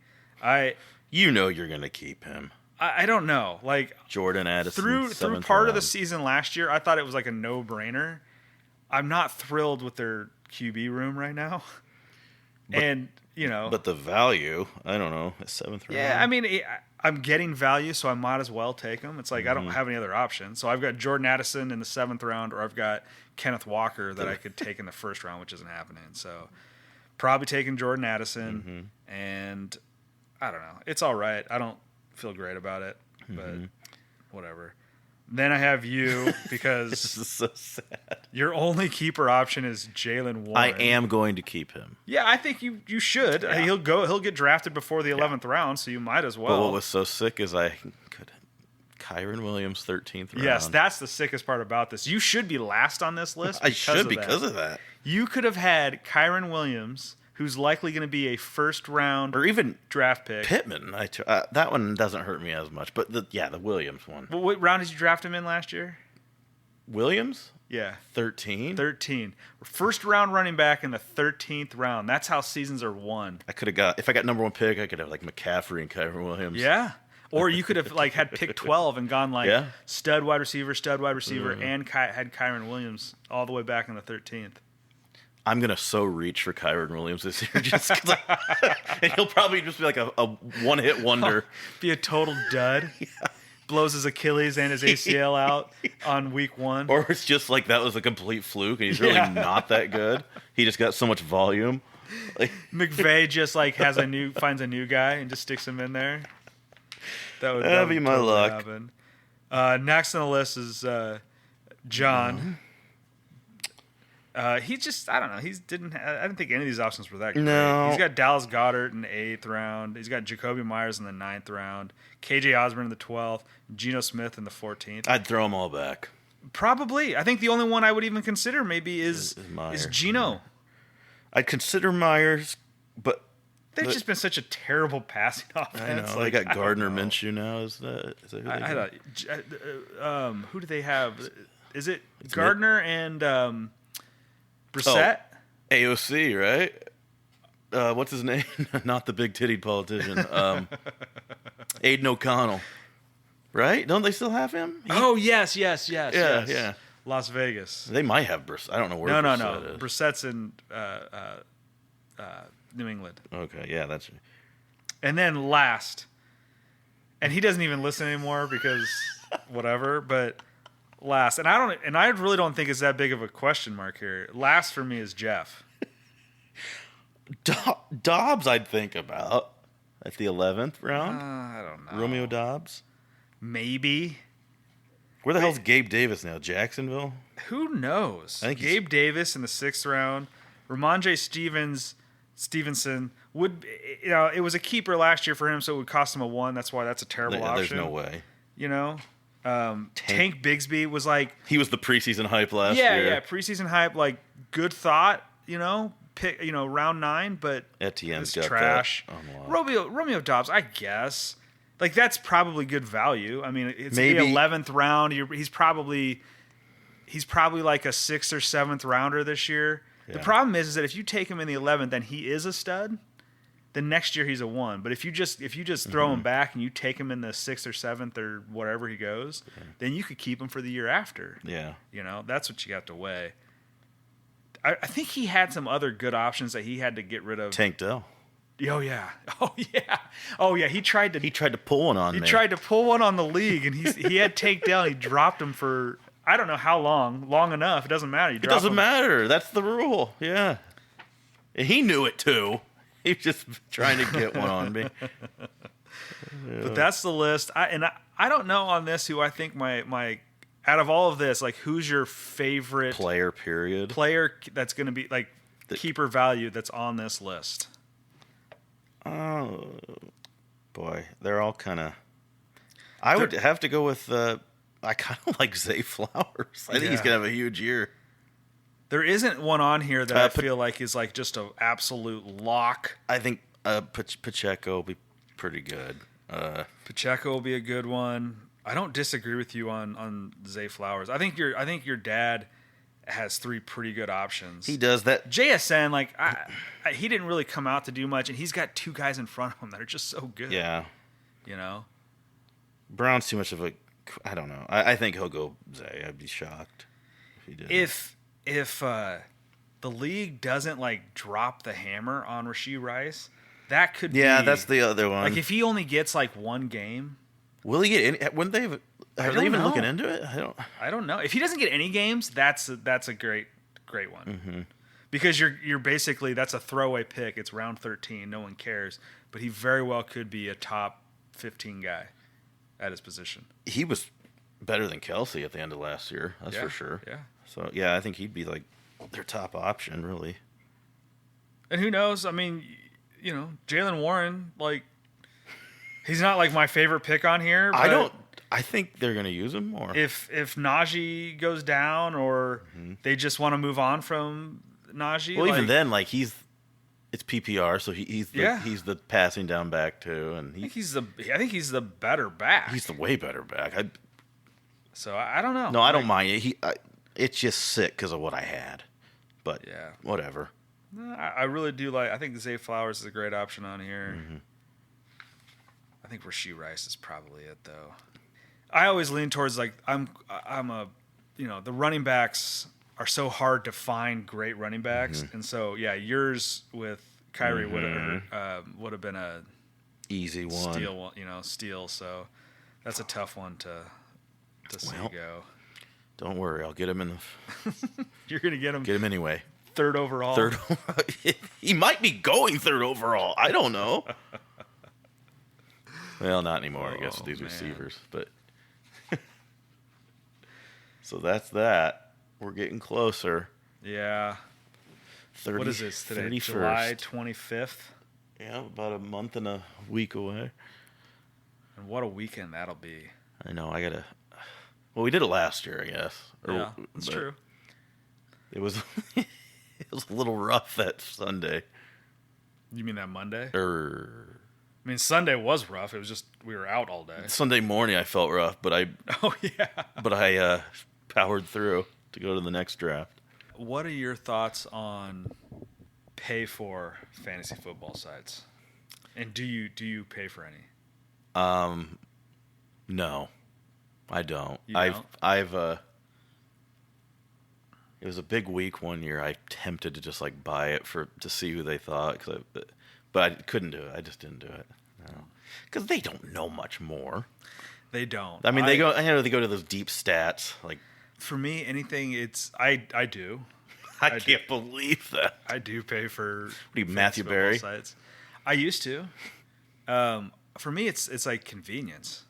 Speaker 3: You're gonna keep him.
Speaker 1: I don't know.
Speaker 3: Jordan Addison.
Speaker 1: Through part of the season last year, I thought it was a no-brainer. I'm not thrilled with their QB room right now. But
Speaker 3: the value, I don't know, 7th round.
Speaker 1: Yeah, I mean, I'm getting value, so I might as well take them. It's I don't have any other option. So I've got Jordan Addison in the 7th round, or I've got Kenneth Walker that I could take in the 1st round, which isn't happening. So probably taking Jordan Addison, and I don't know. It's all right. I don't feel great about it, but whatever. Then I have you
Speaker 3: This
Speaker 1: because
Speaker 3: is so sad.
Speaker 1: your only keeper option is Jalen Warren.
Speaker 3: I am going to keep him.
Speaker 1: Yeah, I think you should.
Speaker 3: Yeah.
Speaker 1: He'll get drafted before the 11th round, so you might as well.
Speaker 3: But what was so sick is I could Kyron Williams 13th round.
Speaker 1: Yes, that's the sickest part about this. You should be last on this list.
Speaker 3: I should because of that.
Speaker 1: You could have had Kyron Williams, who's likely going to be a first round
Speaker 3: Or even
Speaker 1: draft pick.
Speaker 3: Pittman. That one doesn't hurt me as much. But the Williams one.
Speaker 1: Well, what round did you draft him in last year?
Speaker 3: Williams?
Speaker 1: Yeah.
Speaker 3: 13?
Speaker 1: 13. First round running back in the 13th round. That's how seasons are won.
Speaker 3: I could have got, if I got number one pick, I could have like McCaffrey and Kyron Williams.
Speaker 1: Yeah. Or you could have like had pick 12 and gone like
Speaker 3: Yeah.
Speaker 1: stud wide receiver, and had Kyron Williams all the way back in the 13th.
Speaker 3: I'm going to so reach for Kyron Williams this year just because and he'll probably just be like a one-hit wonder.
Speaker 1: Be a total dud. Yeah. Blows his Achilles and his ACL out on week 1.
Speaker 3: Or it's just like that was a complete fluke and he's really not that good. He just got so much volume. Like,
Speaker 1: McVay just like finds a new guy and just sticks him in there.
Speaker 3: That'd be my
Speaker 1: totally
Speaker 3: luck.
Speaker 1: Happen. Next on the list is John. He just, I don't know. I didn't think any of these options were that great.
Speaker 3: No.
Speaker 1: He's got Dallas Goedert in the 8th round. He's got Jacoby Myers in the 9th round. KJ Osborne in the 12th. Geno Smith in the 14th.
Speaker 3: I'd throw them all back.
Speaker 1: Probably. I think the only one I would even consider maybe is Geno.
Speaker 3: I'd consider Myers, but
Speaker 1: They've just been such a terrible passing offense.
Speaker 3: I know. They got Gardner Minshew now. Is that who they got?
Speaker 1: Who do they have? Is it Gardner and Brissett?
Speaker 3: Oh, AOC, right? What's his name? Not the big tittied politician. Aiden O'Connell. Right? Don't they still have him?
Speaker 1: Oh, yes.
Speaker 3: Yeah.
Speaker 1: Las Vegas.
Speaker 3: They might have Brissett. I don't know where
Speaker 1: No.
Speaker 3: Brissett is.
Speaker 1: Brissett's in New England.
Speaker 3: Okay, yeah, that's...
Speaker 1: And then last, and he doesn't even listen anymore because whatever, but last, and I really don't think it's that big of a question mark here. Last for me is Jeff.
Speaker 3: Dobbs I'd think about at the 11th round.
Speaker 1: I don't know.
Speaker 3: Romeo Dobbs.
Speaker 1: Maybe.
Speaker 3: Where the hell's Gabe Davis now? Jacksonville?
Speaker 1: Who knows?
Speaker 3: I think
Speaker 1: Gabe Davis in the 6th round. Ramondre Stevenson would, it was a keeper last year for him, so it would cost him a 1. That's why that's a terrible option.
Speaker 3: There's no way.
Speaker 1: Tank Bigsby was like,
Speaker 3: he was the preseason hype last year.
Speaker 1: Yeah, preseason hype, like good thought, pick, round 9, but
Speaker 3: Etienne's
Speaker 1: it's
Speaker 3: got
Speaker 1: trash.
Speaker 3: that
Speaker 1: Romeo Dobbs, I guess, like that's probably good value. I mean, it's
Speaker 3: Maybe.
Speaker 1: the 11th round. He's probably like a 6th or 7th rounder this year.
Speaker 3: Yeah.
Speaker 1: The problem is that if you take him in the 11th and he is a stud, then next year he's a 1. But if you just throw him back and you take him in the 6th or 7th or whatever he goes, then you could keep him for the year after.
Speaker 3: Yeah.
Speaker 1: That's what you got to weigh. I think he had some other good options that he had to get rid of.
Speaker 3: Tank Dell.
Speaker 1: Oh yeah. He tried to
Speaker 3: pull one on me.
Speaker 1: He tried to pull one on the league, and he had Tank Dell. He dropped him for I don't know how long enough. It doesn't matter.
Speaker 3: It doesn't matter. That's the rule. Yeah. And he knew it too. He was just trying to get one on me.
Speaker 1: But that's the list. I don't know on this who I think my out of all of this, like who's your favorite
Speaker 3: player? Period.
Speaker 1: Player that's going to be like keeper value that's on this list.
Speaker 3: Oh boy, they're all kind of. I would have to go with. I kind of like Zay Flowers. I think he's gonna have a huge year.
Speaker 1: There isn't one on here that I feel like is like just an absolute lock.
Speaker 3: I think Pacheco will be pretty good.
Speaker 1: Pacheco will be a good one. I don't disagree with you on Zay Flowers. I think your dad has 3 pretty good options.
Speaker 3: He does that.
Speaker 1: JSN, like he didn't really come out to do much, and he's got 2 guys in front of him that are just so good.
Speaker 3: Yeah.
Speaker 1: Brown's
Speaker 3: too much of a. I don't know. I think he'll go Zay. I'd be shocked if he did.
Speaker 1: If the league doesn't like drop the hammer on Rashee Rice, that could be.
Speaker 3: Yeah, that's the other one.
Speaker 1: Like if he only gets like 1 game,
Speaker 3: will he get any? Wouldn't they? Are they even looking into it?
Speaker 1: I don't know. If he doesn't get any games, that's a great one. Mm-hmm. Because you're basically that's a throwaway pick. It's round 13. No one cares. But he very well could be a top 15 guy at his position.
Speaker 3: He was better than Kelsey at the end of last year. That's for sure.
Speaker 1: Yeah.
Speaker 3: So, yeah, I think he'd be like their top option, really.
Speaker 1: And who knows? I mean, you know, Jaylen Warren, like, he's not like my favorite pick on here. But
Speaker 3: I think they're going to use him more.
Speaker 1: If Najee goes down, or they just want to move on from Najee.
Speaker 3: Well, even then, like it's PPR, so he's the passing down back too, and
Speaker 1: I think he's the better back.
Speaker 3: He's the way better back.
Speaker 1: So I don't know.
Speaker 3: No, I don't mind it. It's just sick because of what I had, but
Speaker 1: yeah,
Speaker 3: whatever.
Speaker 1: I really do like. I think Zay Flowers is a great option on here. I think Rashee Rice is probably it though. I always lean towards like I'm a, you know, the running backs are so hard to find great running backs, and so yeah, yours with Kyrie would have been a
Speaker 3: easy one,
Speaker 1: steal. So that's a tough one to see go.
Speaker 3: Don't worry, I'll get him in the.
Speaker 1: You're gonna get him.
Speaker 3: Get him anyway.
Speaker 1: Third overall.
Speaker 3: He might be going third overall. I don't know. Well, not anymore, I guess, with these receivers. But so that's that. We're getting closer.
Speaker 1: Yeah. What is this today?
Speaker 3: 31st.
Speaker 1: July 25th.
Speaker 3: Yeah, about a month and a week away.
Speaker 1: And what a weekend that'll be.
Speaker 3: I know. Well, we did it last year, I guess.
Speaker 1: Yeah, that's true.
Speaker 3: It was it was a little rough that Sunday.
Speaker 1: You mean that Monday?
Speaker 3: I
Speaker 1: mean, Sunday was rough. It was just we were out all day.
Speaker 3: Sunday morning I felt rough, but I powered through to go to the next draft.
Speaker 1: What are your thoughts on pay for fantasy football sites? And do you pay for any?
Speaker 3: No. I don't.
Speaker 1: You don't?
Speaker 3: It was a big week one year. I tempted to just like buy it to see who they thought, but I couldn't do it. I just didn't do it. No. Because they don't know much more.
Speaker 1: They don't.
Speaker 3: I mean, they go to those deep stats. Like
Speaker 1: for me, anything I do.
Speaker 3: I can't believe that.
Speaker 1: I do pay for
Speaker 3: Matthew Berry
Speaker 1: sites. I used to. For me, it's like convenience.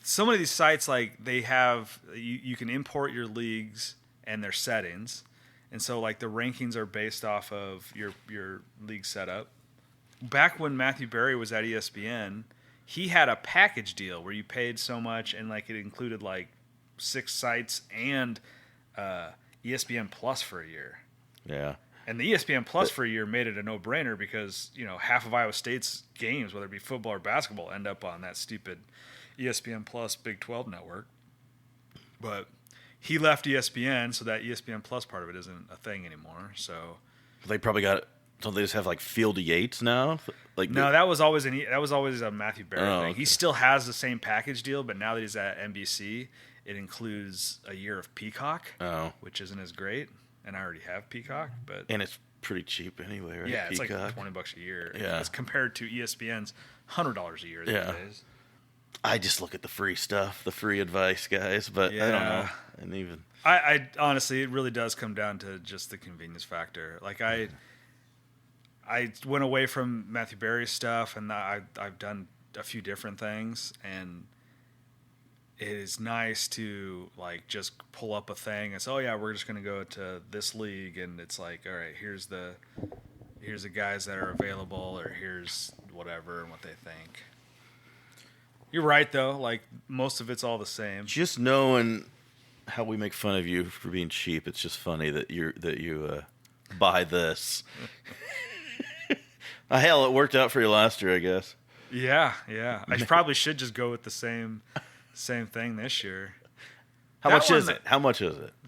Speaker 1: So many of these sites, like they have, you can import your leagues and their settings, and so like the rankings are based off of your league setup. Back when Matthew Berry was at ESPN, he had a package deal where you paid so much, and like it included like 6 sites and ESPN Plus for a year.
Speaker 3: Yeah.
Speaker 1: And the ESPN Plus for a year made it a no-brainer because, you know, half of Iowa State's games, whether it be football or basketball, end up on that stupid ESPN Plus Big 12 network. But he left ESPN, so that ESPN Plus part of it isn't a thing anymore. So
Speaker 3: they probably got. Don't they just have like Field Yates now? Like
Speaker 1: no, that was always a Matthew Berry thing.
Speaker 3: Okay.
Speaker 1: He still has the same package deal, but now that he's at NBC, it includes a year of Peacock, which isn't as great. And I already have Peacock, and
Speaker 3: it's pretty cheap anyway, right?
Speaker 1: Yeah, it's
Speaker 3: Peacock.
Speaker 1: like $20 a year.
Speaker 3: Yeah,
Speaker 1: as compared to ESPN's $100 a year these days.
Speaker 3: I just look at the free stuff, the free advice, guys. But I don't know, and even
Speaker 1: I honestly, it really does come down to just the convenience factor. Like I went away from Matthew Berry's stuff, and I've done a few different things, and it is nice to like just pull up a thing and say, oh yeah, we're just going to go to this league, and it's like, all right, here's the guys that are available, or here's whatever and what they think. You're right though, like most of it's all the same.
Speaker 3: Just knowing how we make fun of you for being cheap, it's just funny that you buy this. Hell, it worked out for you last year, I guess.
Speaker 1: Yeah. I probably should just go with the same thing this year.
Speaker 3: How much is it?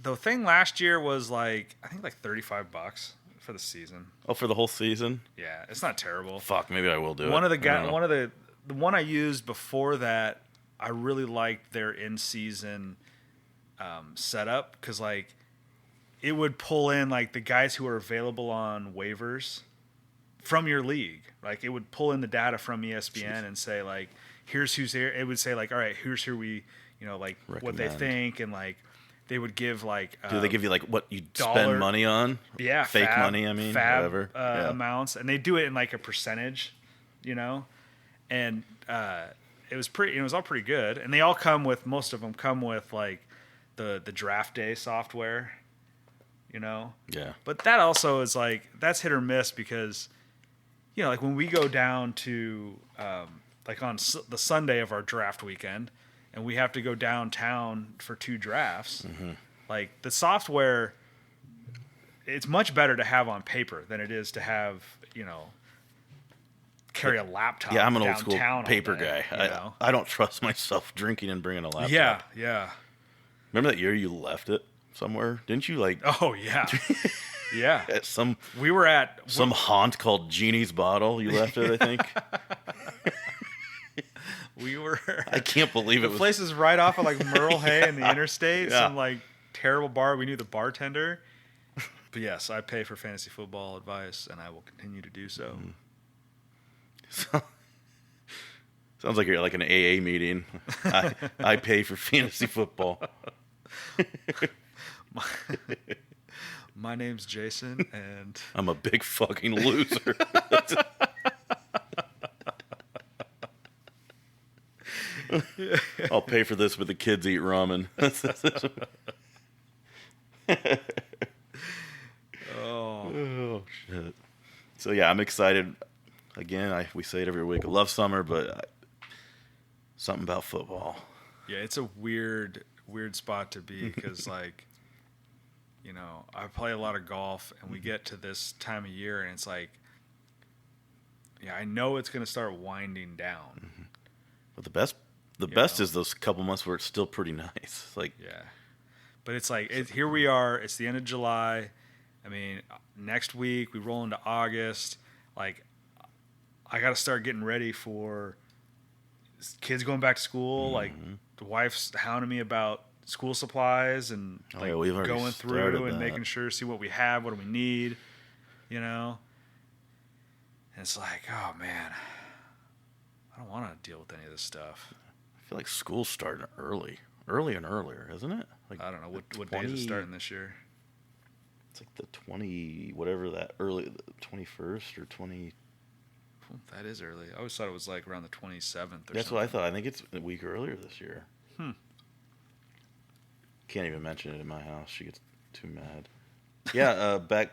Speaker 1: The thing last year was like, I think like $35 for the season.
Speaker 3: Oh, for the whole season?
Speaker 1: Yeah, it's not terrible.
Speaker 3: Fuck, maybe I will do
Speaker 1: it. The one I used before that, I really liked their in-season setup, because like it would pull in like the guys who are available on waivers from your league. Like it would pull in the data from ESPN and say like, here's who's here. It would say like, all right, here's who we, like recommend. What they think, and like they would give like.
Speaker 3: Do they give you like what you spend money on?
Speaker 1: Yeah,
Speaker 3: fake money. I mean, whatever
Speaker 1: amounts, and they do it in like a percentage, and it was pretty. It was all pretty good, and they all come with. Most of them come with like the draft day software.
Speaker 3: Yeah.
Speaker 1: But that also is like that's hit or miss because, like when we go down to like on the Sunday of our draft weekend, and we have to go downtown for 2 drafts.
Speaker 3: Mm-hmm.
Speaker 1: Like the software, it's much better to have on paper than it is to have carry a laptop.
Speaker 3: Yeah, I'm an old school paper
Speaker 1: day,
Speaker 3: guy. I don't trust myself drinking and bringing a laptop.
Speaker 1: Yeah.
Speaker 3: Remember that year you left it somewhere? Didn't you like?
Speaker 1: Oh yeah, yeah.
Speaker 3: At
Speaker 1: we were at
Speaker 3: some haunt called Genie's Bottle. You left it, I think.
Speaker 1: We were.
Speaker 3: I can't believe it.
Speaker 1: The place is right off of like Merle Hay and the interstate.
Speaker 3: Yeah.
Speaker 1: Some like terrible bar. We knew the bartender. But yes, I pay for fantasy football advice, and I will continue to do so.
Speaker 3: Sounds like you're like an AA meeting. I pay for fantasy football.
Speaker 1: My name's Jason, and
Speaker 3: I'm a big fucking loser. I'll pay for this, but the kids eat ramen. Oh shit! So yeah, I'm excited. Again, we say it every week. I love summer, but something about football.
Speaker 1: Yeah, it's a weird spot to be because like, I play a lot of golf, and we get to this time of year, and it's like, yeah, I know it's going to start winding down.
Speaker 3: Mm-hmm. But the best is those couple months where it's still pretty nice. Like,
Speaker 1: yeah, but it's like here we are. It's the end of July. I mean, next week we roll into August. Like, I got to start getting ready for kids going back to school.
Speaker 3: Mm-hmm.
Speaker 1: Like, the wife's hounding me about school supplies and like
Speaker 3: we've already
Speaker 1: going through and
Speaker 3: that.
Speaker 1: making sure, see what we have, what do we need, And it's like, oh man, I don't want to deal with any of this stuff.
Speaker 3: I feel like school's starting early and earlier, isn't it? Like,
Speaker 1: I don't know what day is it starting this year.
Speaker 3: It's like the 20, whatever that early, the 21st or 20.
Speaker 1: That is early. I always thought it was like around the 27th.
Speaker 3: That's what I thought. I think it's a week earlier this year. Can't even mention it in my house. She gets too mad. Yeah, back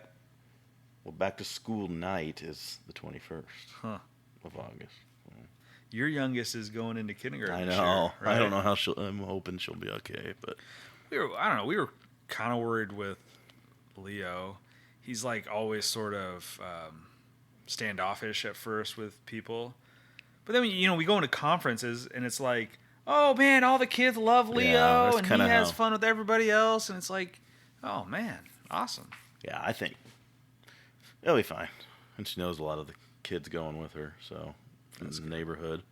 Speaker 3: to school night is the 21st of August.
Speaker 1: Your youngest is going into kindergarten.
Speaker 3: I know.
Speaker 1: This year, right?
Speaker 3: I don't know how I'm hoping she'll be okay, but
Speaker 1: I don't know. We were kind of worried with Leo. He's like always sort of standoffish at first with people, but then we go into conferences and it's like, oh man, all the kids love Leo and he has fun with everybody else, and it's like, oh man, awesome.
Speaker 3: Yeah, I think it'll be fine, and she knows a lot of the kids going with her, so from the neighborhood.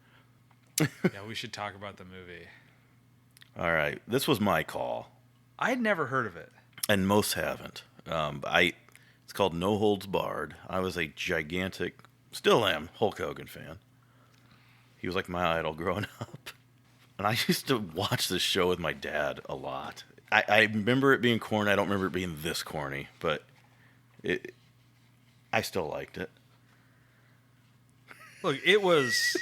Speaker 1: Yeah, we should talk about the movie.
Speaker 3: All right, this was my call.
Speaker 1: I had never heard of it,
Speaker 3: and most haven't. It's called No Holds Barred. I was a gigantic, still am, Hulk Hogan fan. He was like my idol growing up. And I used to watch this show with my dad a lot. I remember it being corny. I don't remember it being this corny, but I still liked it.
Speaker 1: Look, it was...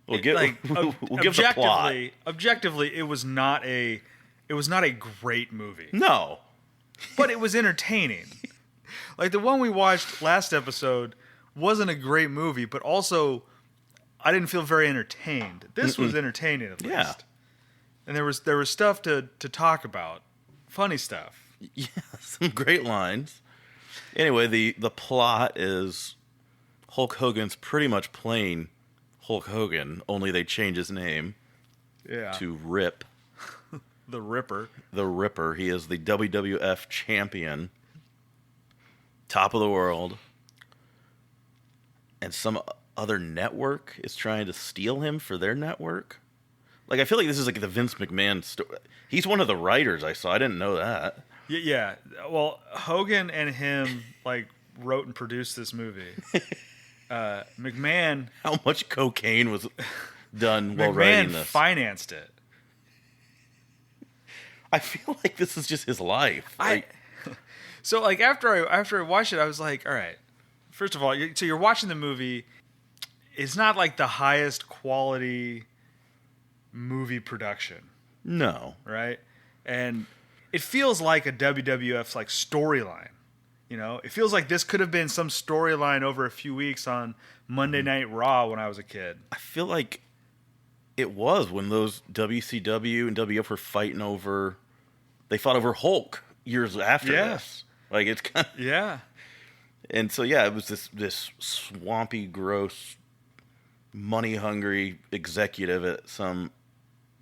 Speaker 3: we'll give the plot.
Speaker 1: Objectively, it was not a great movie.
Speaker 3: No.
Speaker 1: But it was entertaining. Like the one we watched last episode wasn't a great movie, but also I didn't feel very entertained. This was entertaining at least.
Speaker 3: Yeah.
Speaker 1: And there was stuff to talk about. Funny stuff.
Speaker 3: Yeah, some great lines. Anyway, the plot is Hulk Hogan's pretty much playing Hulk Hogan, only they change his name to Rip.
Speaker 1: The Ripper.
Speaker 3: The Ripper. He is the WWF champion. Top of the world. And some other network is trying to steal him for their network. Like, I feel like this is like the Vince McMahon story. He's one of the writers I saw. I didn't know that.
Speaker 1: Yeah. Well, Hogan and him, like, wrote and produced this movie. McMahon...
Speaker 3: How much cocaine was done while writing this?
Speaker 1: McMahon financed it.
Speaker 3: I feel like this is just his life.
Speaker 1: So, like, after I watched it, I was like, all right. First of all, so you're watching the movie, it's not like the highest quality movie production,
Speaker 3: No.
Speaker 1: right? And it feels like a WWF's like storyline. You know, it feels like this could have been some storyline over a few weeks on Monday Night Raw when I was a kid.
Speaker 3: I feel like it was when those WCW and WF were fighting over. They fought over Hulk years after this. Like it's kind of,
Speaker 1: Yeah.
Speaker 3: and so yeah, it was this swampy, gross, money hungry executive at some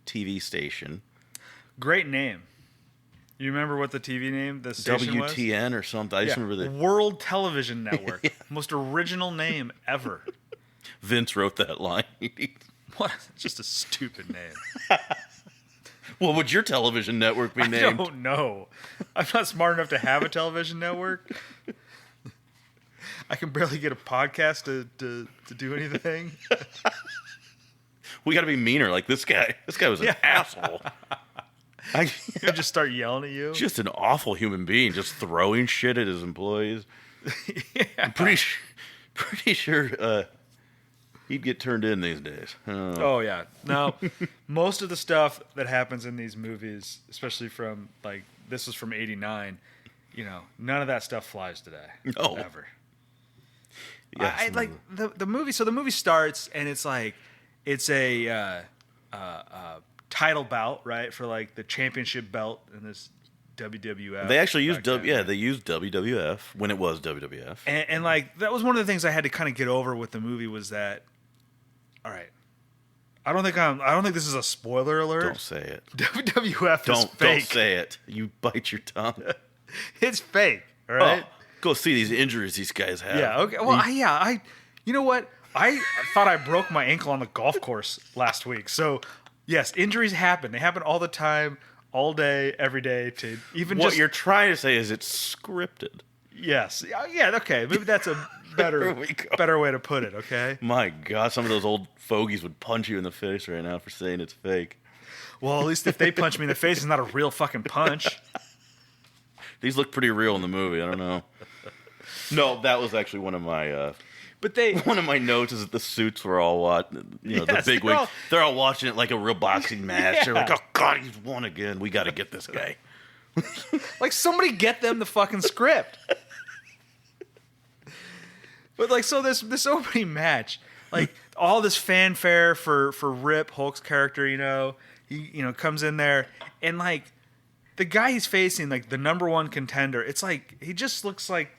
Speaker 3: TV station.
Speaker 1: Great name. You remember what the TV name, the station was?
Speaker 3: WTN or something. I just remember that
Speaker 1: World Television Network. Most original name ever.
Speaker 3: Vince wrote that line.
Speaker 1: What? Just a stupid name.
Speaker 3: What would your television network be named?
Speaker 1: I don't know. I'm not smart enough to have a television network. I can barely get a podcast to do anything.
Speaker 3: We got to be meaner like this guy. This guy was an asshole.
Speaker 1: I just start yelling at you.
Speaker 3: Just an awful human being, just throwing shit at his employees.
Speaker 1: Yeah.
Speaker 3: I'm pretty sure he'd get turned in these days.
Speaker 1: Oh yeah. Now, most of the stuff that happens in these movies, especially from like this was from '89, you know, none of that stuff flies today.
Speaker 3: No.
Speaker 1: Ever.
Speaker 3: Yes,
Speaker 1: I like the movie. So the movie starts and it's like it's a title bout, right, for like the championship belt in this WWF.
Speaker 3: They actually used
Speaker 1: back
Speaker 3: they used WWF when it was WWF.
Speaker 1: and like that was one of the things I had to kind of get over with the movie was that. All right, I don't think this is a spoiler alert.
Speaker 3: Don't say it.
Speaker 1: WWF is fake.
Speaker 3: Don't say it. You bite your tongue.
Speaker 1: It's fake. All right.
Speaker 3: Oh, go see these injuries these guys have.
Speaker 1: Yeah. Okay. Well, you know what? I thought I broke my ankle on the golf course last week. So, yes, injuries happen. They happen all the time, all day, every day. To even
Speaker 3: What
Speaker 1: just
Speaker 3: you're trying to say is it's scripted.
Speaker 1: yes, yeah. Okay, maybe that's a better way to put it. Okay.
Speaker 3: My God, some of those old fogies would punch you in the face right now for saying it's fake.
Speaker 1: Well, at least if they punch me in the face, it's not a real fucking punch.
Speaker 3: These look pretty real in the movie. I don't know. No, that was actually one of my.
Speaker 1: But
Speaker 3: One of my notes is that the suits were all the
Speaker 1: Yes,
Speaker 3: big wig. They're all watching it like a real boxing match.
Speaker 1: Yeah.
Speaker 3: They're like, oh God, he's won again. We got to get this guy.
Speaker 1: like somebody get them the fucking script. But like so this opening match, like all this fanfare for Rip, Hulk's character, you know, he comes in there and like the guy he's facing, like the number one contender, it's like he just looks like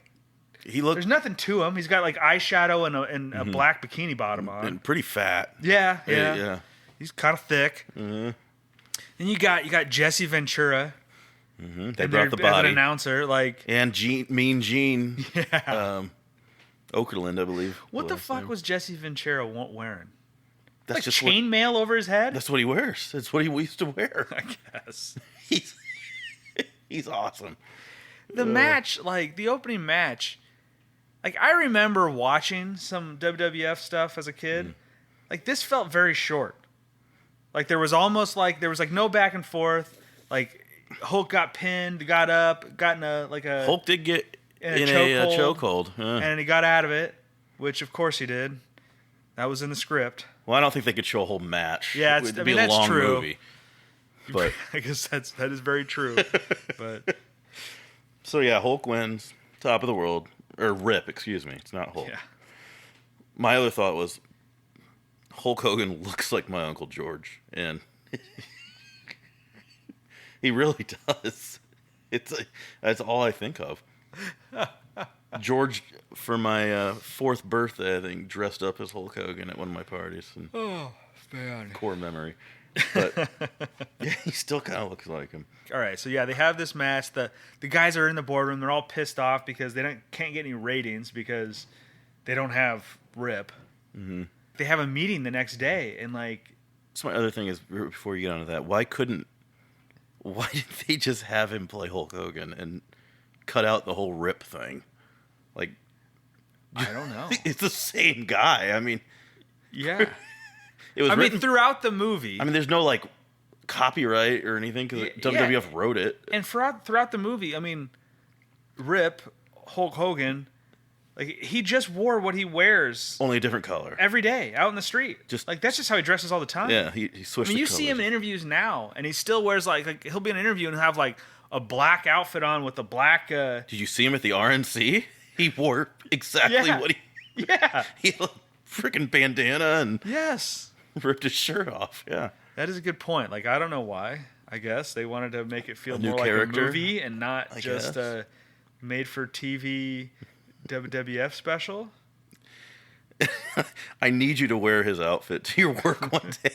Speaker 1: there's nothing to him. He's got like eyeshadow and a black bikini bottom on.
Speaker 3: And pretty fat.
Speaker 1: Yeah. He's kind of thick. Mm-hmm. And you got Jesse Ventura.
Speaker 3: Mm-hmm. They brought the body.
Speaker 1: As an announcer, like
Speaker 3: and Mean Gene.
Speaker 1: Yeah.
Speaker 3: Okerlund, I believe.
Speaker 1: What the fuck was Jesse Ventura wearing?
Speaker 3: That's
Speaker 1: like
Speaker 3: just
Speaker 1: chainmail over his head?
Speaker 3: That's what he wears. That's what he used to wear.
Speaker 1: I guess.
Speaker 3: He's awesome.
Speaker 1: The match, like the opening match, like I remember watching some WWF stuff as a kid. Like this felt very short. Like there was no back and forth. Like Hulk got pinned, got up, got in a
Speaker 3: Hulk did get in a chokehold.
Speaker 1: And he got out of it, which of course he did. That was in the script.
Speaker 3: Well, I don't think they could show a whole match.
Speaker 1: Yeah,
Speaker 3: It'd
Speaker 1: I
Speaker 3: be
Speaker 1: mean,
Speaker 3: a
Speaker 1: that's
Speaker 3: long
Speaker 1: true.
Speaker 3: movie. But
Speaker 1: I guess that is very true. But
Speaker 3: so yeah, Hulk wins, top of the world, or Rip, excuse me. It's not Hulk.
Speaker 1: yeah.
Speaker 3: My other thought was Hulk Hogan looks like my Uncle George, and he really does. That's all I think of. George, for my fourth birthday, I think, dressed up as Hulk Hogan at one of my parties. And
Speaker 1: Oh, man.
Speaker 3: core memory. But yeah, he still kind of looks like him.
Speaker 1: All right, so yeah, they have this match. The guys are in the boardroom. They're all pissed off because they can't get any ratings because they don't have Rip. Mm-hmm. They have a meeting the next day, and like.
Speaker 3: So my other thing is, before you get onto that, why didn't they just have him play Hulk Hogan and cut out the whole Rip thing? Like,
Speaker 1: I don't know.
Speaker 3: It's the same guy. I mean,
Speaker 1: yeah.
Speaker 3: It was.
Speaker 1: I mean, throughout the movie.
Speaker 3: I mean, there's no like copyright or anything because WWF wrote it.
Speaker 1: And throughout the movie, I mean, Rip, Hulk Hogan, Like, he just wore what he wears
Speaker 3: Only a different color.
Speaker 1: every day out in the street.
Speaker 3: Just
Speaker 1: like, that's just how he dresses all the time.
Speaker 3: Yeah, he switched.
Speaker 1: I mean,
Speaker 3: the
Speaker 1: you see him in
Speaker 3: colors.
Speaker 1: interviews now, and he still wears like he'll be in an interview and he'll have like a black outfit on with a black.
Speaker 3: Did you see him at the RNC? He wore exactly
Speaker 1: Yeah.
Speaker 3: what he.
Speaker 1: Yeah.
Speaker 3: He had a freaking bandana and
Speaker 1: Yes.
Speaker 3: ripped his shirt off. Yeah.
Speaker 1: That is a good point. Like, I don't know why. I guess they wanted to make it feel
Speaker 3: A new
Speaker 1: more like
Speaker 3: character,
Speaker 1: a movie and not
Speaker 3: I
Speaker 1: just
Speaker 3: guess.
Speaker 1: a made-for-TV WWF special.
Speaker 3: I need you to wear his outfit to your work one day.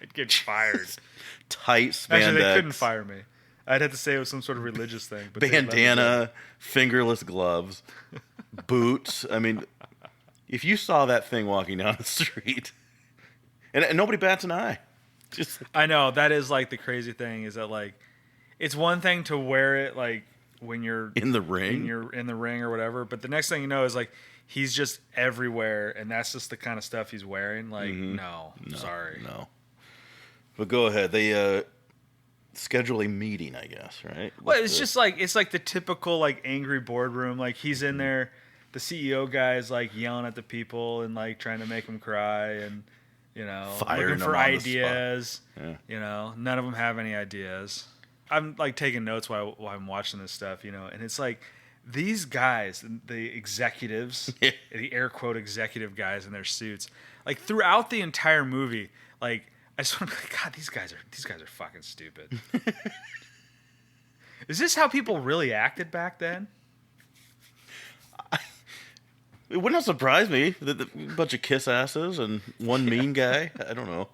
Speaker 1: I'd get fired.
Speaker 3: Tight spandex.
Speaker 1: Actually, they couldn't fire me. I'd have to say it was some sort of religious thing. But they let me do it.
Speaker 3: Bandana, fingerless gloves, boots. I mean, if you saw that thing walking down the street, and nobody bats an eye. Just
Speaker 1: I know, that is like the crazy thing is that like it's one thing to wear it like when you're
Speaker 3: in the ring.
Speaker 1: you're in the ring or whatever, but the next thing you know is like he's just everywhere and that's just the kind of stuff he's wearing. Like no, sorry.
Speaker 3: No. But go ahead. They schedule a meeting, I guess, right?
Speaker 1: Well, it's just like it's like the typical like angry boardroom. Like he's in there, the CEO guy is like yelling at the people and like trying to make them cry and
Speaker 3: Firing
Speaker 1: looking for
Speaker 3: them on the spot.
Speaker 1: ideas.
Speaker 3: Yeah.
Speaker 1: None of them have any ideas. I'm like taking notes while I'm watching this stuff, and it's like these guys, the executives, the air quote executive guys in their suits, like throughout the entire movie, like I just want to be like, God, these guys are fucking stupid. Is this how people really acted back then?
Speaker 3: It wouldn't have surprised me that a bunch of kiss asses and one mean guy. I don't know.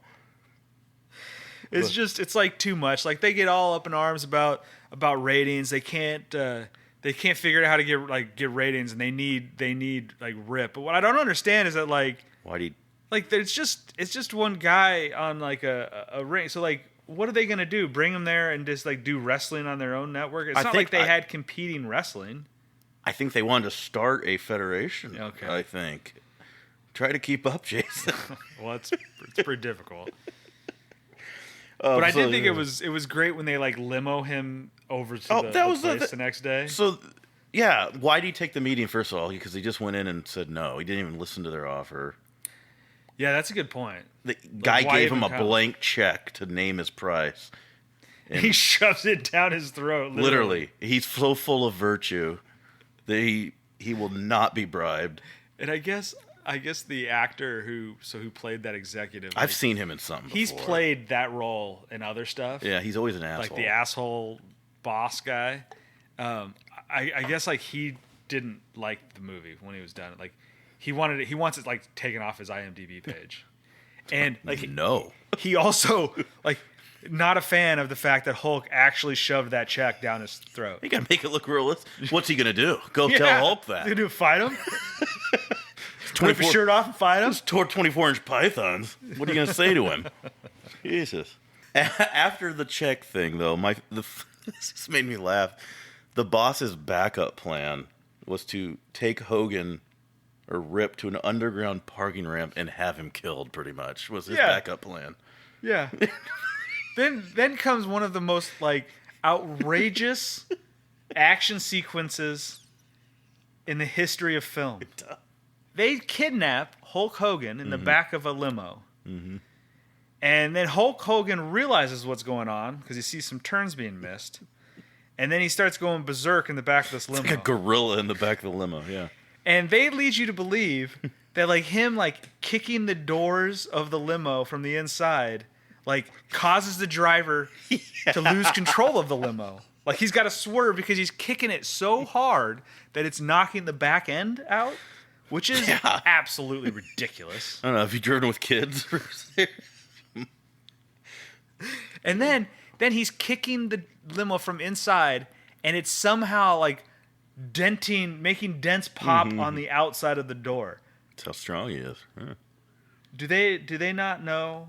Speaker 1: It's like too much. Like they get all up in arms about ratings. They can't figure out how to get ratings, and they need like Rip. But what I don't understand is that like
Speaker 3: Why do you?
Speaker 1: like it's just one guy on like a ring. So like what are they gonna do? Bring him there and just like do wrestling on their own network? It's not like they had competing wrestling.
Speaker 3: I think they wanted to start a federation.
Speaker 1: Okay.
Speaker 3: I think. Try to keep up, Jason.
Speaker 1: Well, it's pretty difficult. But I did think it was great when they like limo him over to the place the next day.
Speaker 3: So, yeah, why did he take the meeting first of all? Because he just went in and said no. He didn't even listen to their offer.
Speaker 1: Yeah, that's a good point.
Speaker 3: The guy
Speaker 1: why
Speaker 3: gave him a
Speaker 1: even come?
Speaker 3: blank check to name his price.
Speaker 1: He shoves it down his throat.
Speaker 3: Literally, he's so full of virtue that he will not be bribed.
Speaker 1: And I guess the actor who played that executive,
Speaker 3: I've seen him in something before.
Speaker 1: he's played that role in other stuff.
Speaker 3: Yeah, he's always an asshole.
Speaker 1: Like the asshole boss guy. I guess like he didn't like the movie when he was done. Like he wants it like taken off his IMDb page. And like
Speaker 3: no.
Speaker 1: he also like not a fan of the fact that Hulk actually shoved that check down his throat.
Speaker 3: You gotta make it look realistic. What's he gonna do? Go tell Hulk that.
Speaker 1: They do fight him? Rip his shirt off and fight him?
Speaker 3: Those tore 24-inch pythons. What are you gonna say to him? Jesus. After the check thing, though, this just made me laugh. The boss's backup plan was to take Hogan or Rip to an underground parking ramp and have him killed. Pretty much was his backup plan.
Speaker 1: Yeah. Then comes one of the most like outrageous action sequences in the history of film. They kidnap Hulk Hogan in the back of a limo. Mm-hmm. And then Hulk Hogan realizes what's going on because he sees some turns being missed. And then he starts going berserk in the back of this limo.
Speaker 3: It's like a gorilla in the back of the limo, yeah.
Speaker 1: And they lead you to believe that like him like kicking the doors of the limo from the inside like causes the driver to lose control of the limo. Like he's got to swerve because he's kicking it so hard that it's knocking the back end out, which is absolutely ridiculous.
Speaker 3: I don't know, have you driven with kids?
Speaker 1: And then he's kicking the limo from inside and it's somehow like making dents pop on the outside of the door.
Speaker 3: That's how strong he is. Huh.
Speaker 1: Do they not know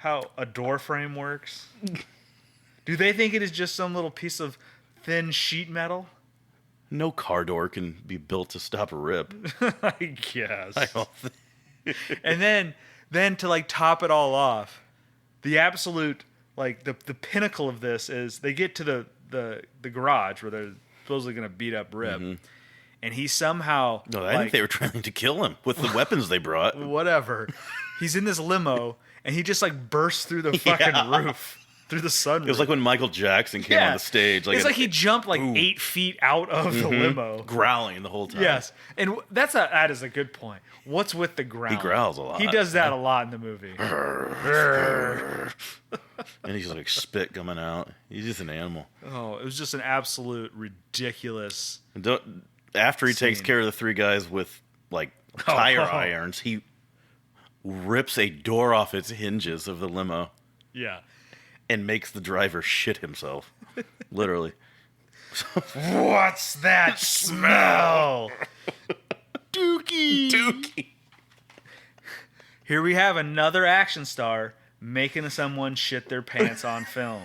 Speaker 1: how a door frame works? Do they think it is just some little piece of thin sheet metal?
Speaker 3: No car door can be built to stop a rip.
Speaker 1: I guess.
Speaker 3: I don't think.
Speaker 1: And then to like top it all off, the absolute like the pinnacle of this is they get to the garage where they're supposedly going to beat up Rip. Mm-hmm. and he somehow
Speaker 3: No, I think they were trying to kill him with the weapons they brought.
Speaker 1: Whatever. He's in this limo, and he just like bursts through the fucking roof, through the sunroof.
Speaker 3: It was like when Michael Jackson came on the stage.
Speaker 1: It's like he jumped like 8 feet out of the limo,
Speaker 3: growling the whole time.
Speaker 1: Yes, and that is a good point. What's with the growl?
Speaker 3: He growls a lot.
Speaker 1: He does that a lot in the movie.
Speaker 3: And he's like spit coming out. He's just an animal.
Speaker 1: Oh, it was just an absolute ridiculous.
Speaker 3: And after he takes care of the 3 guys with like tire irons, he rips a door off its hinges of the limo.
Speaker 1: Yeah.
Speaker 3: And makes the driver shit himself. Literally.
Speaker 1: What's that smell? Dookie. Here we have another action star making someone shit their pants on film.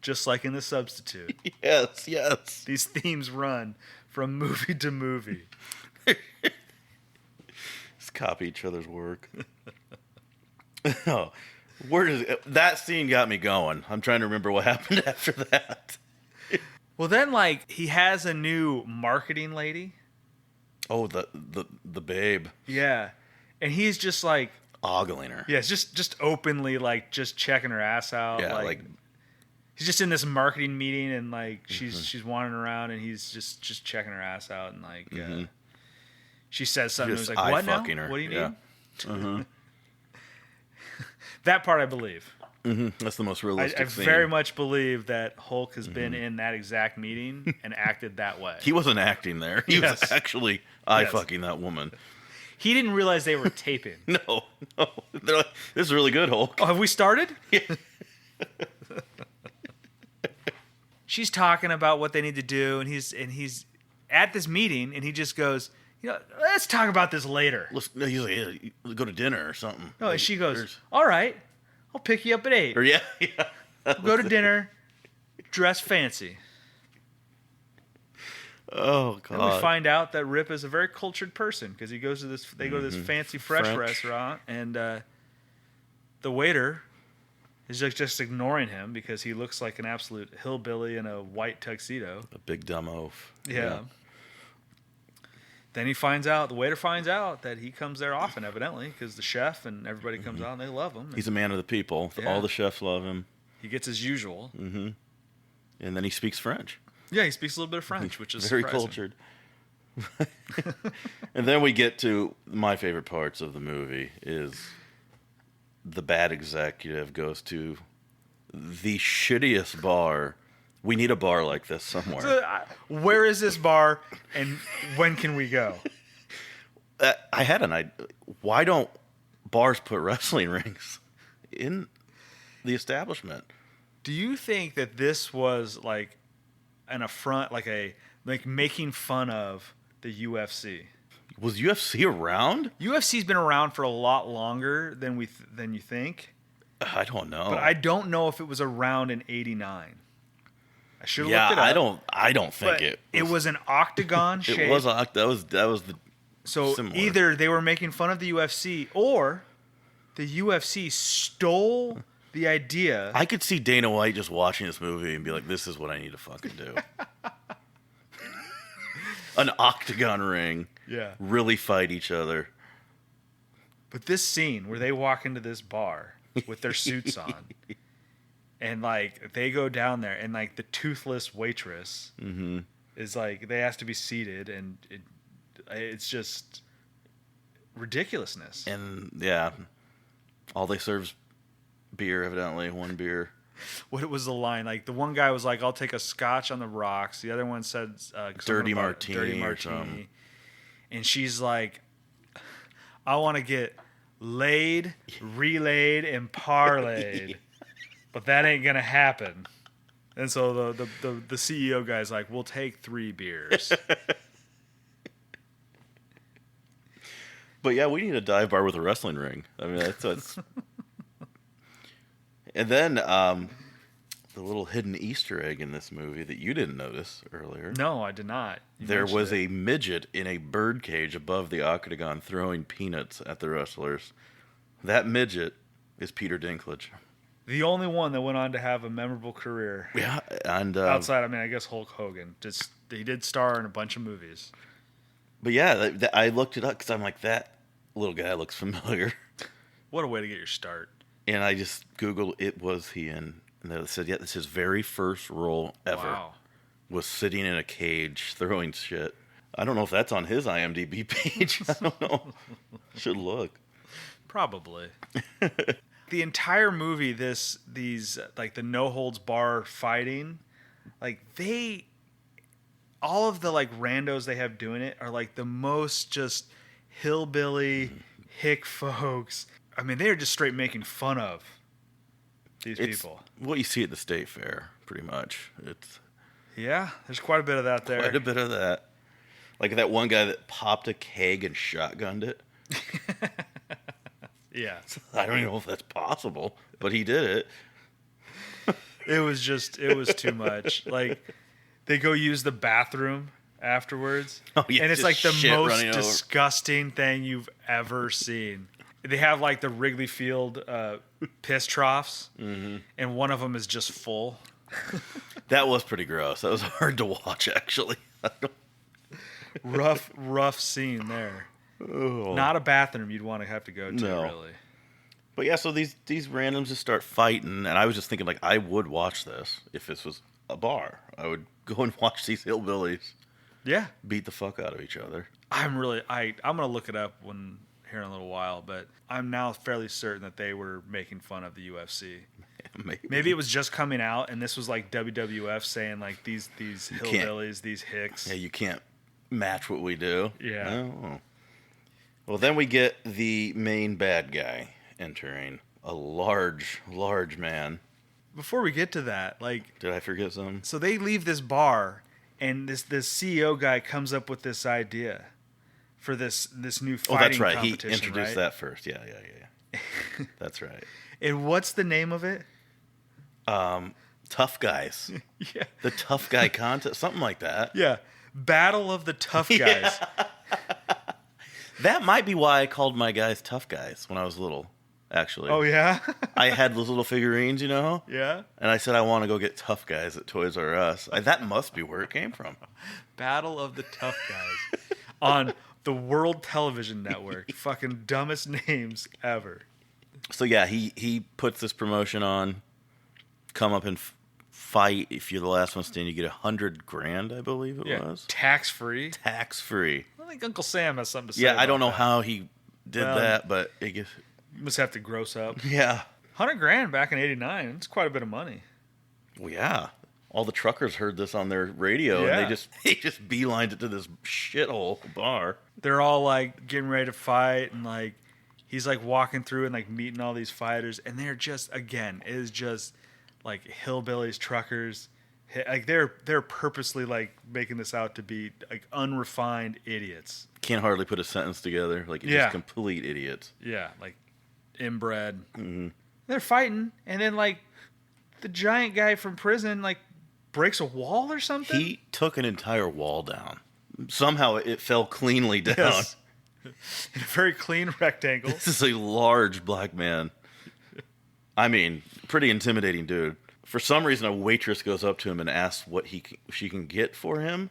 Speaker 1: Just like in The Substitute.
Speaker 3: Yes.
Speaker 1: These themes run from movie to movie.
Speaker 3: Just copy each other's work. Oh, that scene got me going. I'm trying to remember what happened after that.
Speaker 1: Well, then, like, he has a new marketing lady.
Speaker 3: Oh, the babe.
Speaker 1: Yeah. And he's just like
Speaker 3: ogling her.
Speaker 1: Yeah, it's just openly like just checking her ass out.
Speaker 3: Yeah, like
Speaker 1: he's just in this marketing meeting and like she's wandering around and he's just checking her ass out and like she says something. He's like, "What now?
Speaker 3: Her.
Speaker 1: What do you mean?" That part I believe.
Speaker 3: That's the most realistic.
Speaker 1: I very much believe that Hulk has been in that exact meeting and acted that way.
Speaker 3: He wasn't acting there. He was actually fucking that woman.
Speaker 1: He didn't realize they were taping.
Speaker 3: No. They're like, "This is really good, Hulk."
Speaker 1: Oh, have we started?
Speaker 3: Yeah.
Speaker 1: She's talking about what they need to do, and he's at this meeting, and he just goes, let's talk about this later.
Speaker 3: He's like, "Yeah, go to dinner or something."
Speaker 1: No, and she goes, "All right, I'll pick you up at 8.
Speaker 3: Or yeah.
Speaker 1: We'll go to dinner, dress fancy."
Speaker 3: Oh God!
Speaker 1: And we find out that Rip is a very cultured person because he goes to this. They go to this fancy French restaurant, and the waiter is just ignoring him because he looks like an absolute hillbilly in a white tuxedo.
Speaker 3: A big dumb oaf.
Speaker 1: Yeah. Then the waiter finds out that he comes there often, evidently, because the chef and everybody comes out and they love him.
Speaker 3: He's a man of the people. Yeah. All the chefs love him.
Speaker 1: He gets his usual.
Speaker 3: Mm-hmm. And then he speaks French.
Speaker 1: Yeah, he speaks a little bit of French, which is
Speaker 3: very
Speaker 1: surprising.
Speaker 3: Cultured. And then we get to my favorite parts of the movie is the bad executive goes to the shittiest bar. We need a bar like this somewhere.
Speaker 1: So, where is this bar, and when can we go?
Speaker 3: I had an idea. Why don't bars put wrestling rings in the establishment?
Speaker 1: Do you think that this was like an affront, like making fun of the UFC?
Speaker 3: Was UFC around?
Speaker 1: UFC's been around for a lot longer than you think.
Speaker 3: I don't know.
Speaker 1: But I don't know if it was around in '89. I should have looked it up.
Speaker 3: I don't think
Speaker 1: it was an octagon shape.
Speaker 3: It was that was the
Speaker 1: so
Speaker 3: similar.
Speaker 1: Either they were making fun of the UFC or the UFC stole the idea.
Speaker 3: I could see Dana White just watching this movie and be like, "This is what I need to fucking do." An octagon ring.
Speaker 1: Yeah.
Speaker 3: Really fight each other.
Speaker 1: But this scene where they walk into this bar with their suits on, and like they go down there, and like the toothless waitress is like they ask to be seated, and it's just ridiculousness.
Speaker 3: And yeah, all they serve is beer. Evidently, one beer.
Speaker 1: What was the line? Like the one guy was like, "I'll take a scotch on the rocks." The other one said,
Speaker 3: "Dirty martini."
Speaker 1: Dirty martini. And she's like, "I want to get laid, relayed, and parlayed, but that ain't gonna happen." And so the CEO guy's like, "We'll take 3 beers."
Speaker 3: But yeah, we need a dive bar with a wrestling ring. I mean, that's And then the little hidden Easter egg in this movie that you didn't notice earlier.
Speaker 1: No, I did not.
Speaker 3: There was a midget in a bird cage above the octagon throwing peanuts at the wrestlers. That midget is Peter Dinklage.
Speaker 1: The only one that went on to have a memorable career.
Speaker 3: Yeah, and
Speaker 1: outside, I guess Hulk Hogan. he did star in a bunch of movies.
Speaker 3: But yeah, I looked it up because I'm like, that little guy looks familiar.
Speaker 1: What a way to get your start.
Speaker 3: And I just Googled it was he in, and they said, yeah, this is his very first role ever.
Speaker 1: Wow.
Speaker 3: Was sitting in a cage throwing shit. I don't know if that's on his IMDb page. I don't know. Should look.
Speaker 1: Probably. The entire movie, these like the no holds bar fighting, like all of the like randos they have doing it are like the most just hillbilly hick folks. I mean, they're just straight making fun of these people.
Speaker 3: What you see at the state fair, pretty much. It's
Speaker 1: Yeah, there's quite a bit of that there.
Speaker 3: quite a bit of that. Like that one guy that popped a keg and shotgunned it.
Speaker 1: Yeah.
Speaker 3: I don't even know if that's possible, but he did it.
Speaker 1: It was too much. Like, they go use the bathroom afterwards.
Speaker 3: Oh, yeah,
Speaker 1: and it's
Speaker 3: just
Speaker 1: like the
Speaker 3: shit
Speaker 1: most
Speaker 3: running over.
Speaker 1: disgusting thing you've ever seen. They have like the Wrigley Field piss troughs, and one of them is just full.
Speaker 3: That was pretty gross. That was hard to watch, actually.
Speaker 1: Rough scene there.
Speaker 3: Oh.
Speaker 1: Not a bathroom you'd want to have to go to,
Speaker 3: No.
Speaker 1: really.
Speaker 3: But yeah, so these randoms just start fighting, and I was just thinking, like, I would watch this if this was a bar. I would go and watch these hillbillies
Speaker 1: Yeah.
Speaker 3: beat the fuck out of each other.
Speaker 1: I'm gonna look it up here in a little while, but I'm now fairly certain that they were making fun of the UFC. Maybe it was just coming out, and this was like WWF saying like these hillbillies, these hicks.
Speaker 3: Yeah, you can't match what we do.
Speaker 1: Yeah.
Speaker 3: Oh. Well, then we get the main bad guy entering. A large man.
Speaker 1: Before we get to that, like,
Speaker 3: Did I forget something?
Speaker 1: so they leave this bar, and this CEO guy comes up with this idea for this new fighting
Speaker 3: Oh, that's right. He
Speaker 1: competition,
Speaker 3: introduced
Speaker 1: right?
Speaker 3: that first. Yeah. That's right.
Speaker 1: And what's the name of it?
Speaker 3: Tough guys.
Speaker 1: Yeah.
Speaker 3: The tough guy contest. Something like that.
Speaker 1: Yeah. Battle of the Tough Guys.
Speaker 3: That might be why I called my guys tough guys when I was little, actually.
Speaker 1: Oh, yeah?
Speaker 3: I had those little figurines, you know?
Speaker 1: Yeah.
Speaker 3: And I said I want to go get tough guys at Toys R Us. That must be where it came from.
Speaker 1: Battle of the Tough Guys on the World Television Network. Fucking dumbest names ever.
Speaker 3: So yeah, he puts this promotion on. Come up and fight. If you're the last one standing, you get $100,000, I believe it was.
Speaker 1: Tax free.
Speaker 3: Tax free.
Speaker 1: I think Uncle Sam has something to say.
Speaker 3: Yeah, I don't know
Speaker 1: about
Speaker 3: how he did
Speaker 1: Well,
Speaker 3: that, but it gets,
Speaker 1: that. You must have to gross up.
Speaker 3: yeah.
Speaker 1: $100,000 back in '89. It's quite a bit of money.
Speaker 3: Well, yeah. All the truckers heard this on their radio,
Speaker 1: Yeah.
Speaker 3: and they just beelined it to this shithole bar.
Speaker 1: They're all like getting ready to fight, and like he's like walking through and like meeting all these fighters, and they're just, again, it is just like hillbillies, truckers. Like they're purposely like making this out to be like unrefined idiots.
Speaker 3: Can't hardly put a sentence together. Like,
Speaker 1: Yeah.
Speaker 3: just complete idiots.
Speaker 1: Yeah, like inbred.
Speaker 3: Mm-hmm.
Speaker 1: They're fighting, and then like the giant guy from prison like breaks a wall or something.
Speaker 3: He took an entire wall down. Somehow it fell cleanly down.
Speaker 1: Yes. In a very clean rectangle.
Speaker 3: This is a large black man. I mean, pretty intimidating dude. For some reason, a waitress goes up to him and asks what she can get for him,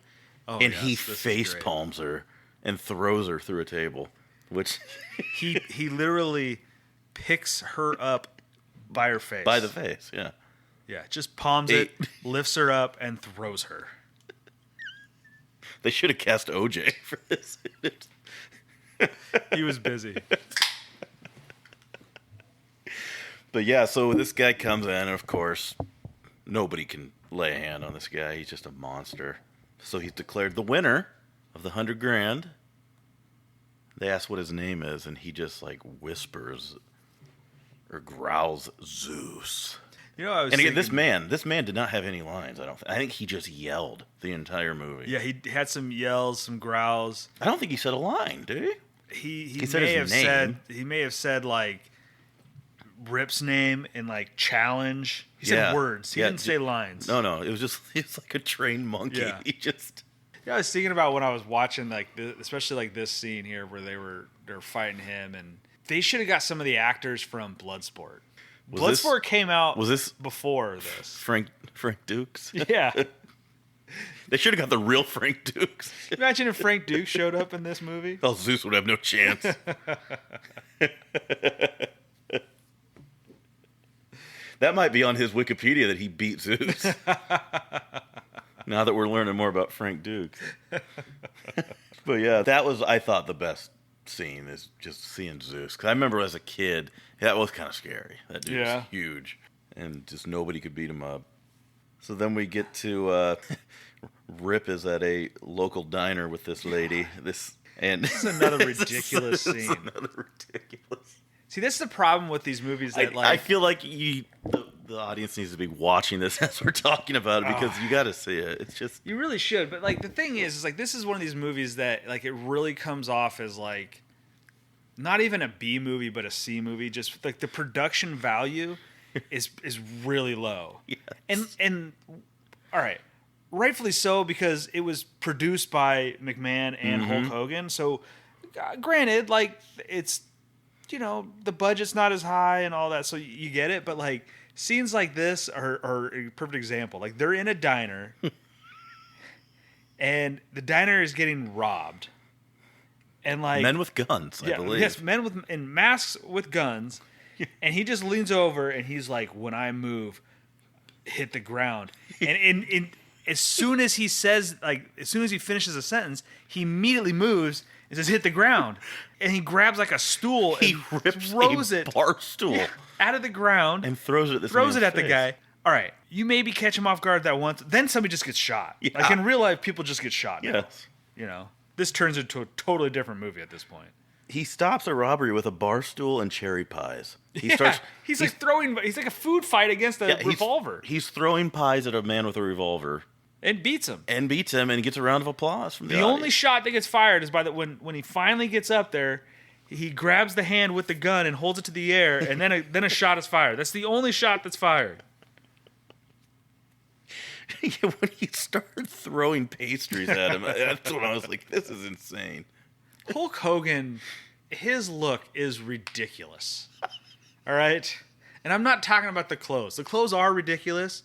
Speaker 3: and he
Speaker 1: yes, this is
Speaker 3: face
Speaker 1: great.
Speaker 3: palms her and throws her through a table. Which
Speaker 1: He literally picks her up by her face.
Speaker 3: by the face, yeah.
Speaker 1: Yeah, just palms it, lifts her up, and throws her.
Speaker 3: They should have cast OJ for this.
Speaker 1: He was busy.
Speaker 3: But yeah, so this guy comes in, and of course, nobody can lay a hand on this guy. He's just a monster. So he's declared the winner of the $100,000. They ask what his name is, and he just like whispers or growls Zeus.
Speaker 1: You know, I was
Speaker 3: And again,
Speaker 1: thinking,
Speaker 3: this man did not have any lines. I think he just yelled the entire movie.
Speaker 1: Yeah, he had some yells, some growls.
Speaker 3: I don't think he said a line, did he?
Speaker 1: He
Speaker 3: said
Speaker 1: may
Speaker 3: his
Speaker 1: have
Speaker 3: name.
Speaker 1: said like Rip's name and like challenge. He said words. He didn't say lines.
Speaker 3: No, it was like a trained monkey.
Speaker 1: Yeah.
Speaker 3: He just
Speaker 1: Yeah, I was thinking about when I was watching like especially like this scene here where they're fighting him, and they should have got some of the actors from Bloodsport. Bloodsport came out
Speaker 3: was this
Speaker 1: before this.
Speaker 3: Frank Dukes.
Speaker 1: Yeah.
Speaker 3: They should have got the real Frank Dukes.
Speaker 1: Imagine if Frank Duke showed up in this movie.
Speaker 3: Oh, Zeus would have no chance. That might be on his Wikipedia that he beat Zeus. Now that we're learning more about Frank Dukes. But yeah, that was, I thought, the best scene is just seeing Zeus. Because I remember as a kid, that was kind of scary. That dude was huge. And just nobody could beat him up. So then we get to Rip is at a local diner with this lady. This is
Speaker 1: another ridiculous scene. See, this is the problem with these movies that
Speaker 3: I feel like the audience needs to be watching this as we're talking about it because you got to see it. It's just
Speaker 1: you really should. But like the thing is like this is one of these movies that like it really comes off as like not even a B movie but a C movie. Just like the production value is really low.
Speaker 3: Yes.
Speaker 1: And all right, rightfully so because it was produced by McMahon and Hulk Hogan. So granted, like it's. The budget's not as high and all that, so you get it. But like scenes like this are a perfect example. Like they're in a diner, and the diner is getting robbed, and like
Speaker 3: men with guns, I believe.
Speaker 1: Yes, men in masks with guns, and he just leans over and he's like, "When I move, hit the ground." And as soon as he says, like, as soon as he finishes a sentence, he immediately moves. It says hit the ground. And he grabs like a stool and throws it
Speaker 3: bar stool
Speaker 1: out of the ground
Speaker 3: and throws it
Speaker 1: at the guy. All right, you maybe catch him off guard that once, then somebody just gets shot.
Speaker 3: Yeah.
Speaker 1: Like in real life, people just get shot now.
Speaker 3: Yes.
Speaker 1: This turns into a totally different movie at this point.
Speaker 3: He stops a robbery with a bar stool and cherry pies. He's like
Speaker 1: a food fight against a revolver.
Speaker 3: He's throwing pies at a man with a revolver.
Speaker 1: And beats him.
Speaker 3: And gets a round of applause from the
Speaker 1: audience.
Speaker 3: The
Speaker 1: only shot that gets fired is by when he finally gets up there, he grabs the hand with the gun and holds it to the air, and then a shot is fired. That's the only shot that's fired.
Speaker 3: When he started throwing pastries at him, that's when I was like, this is insane.
Speaker 1: Hulk Hogan, his look is ridiculous. All right? And I'm not talking about the clothes. The clothes are ridiculous,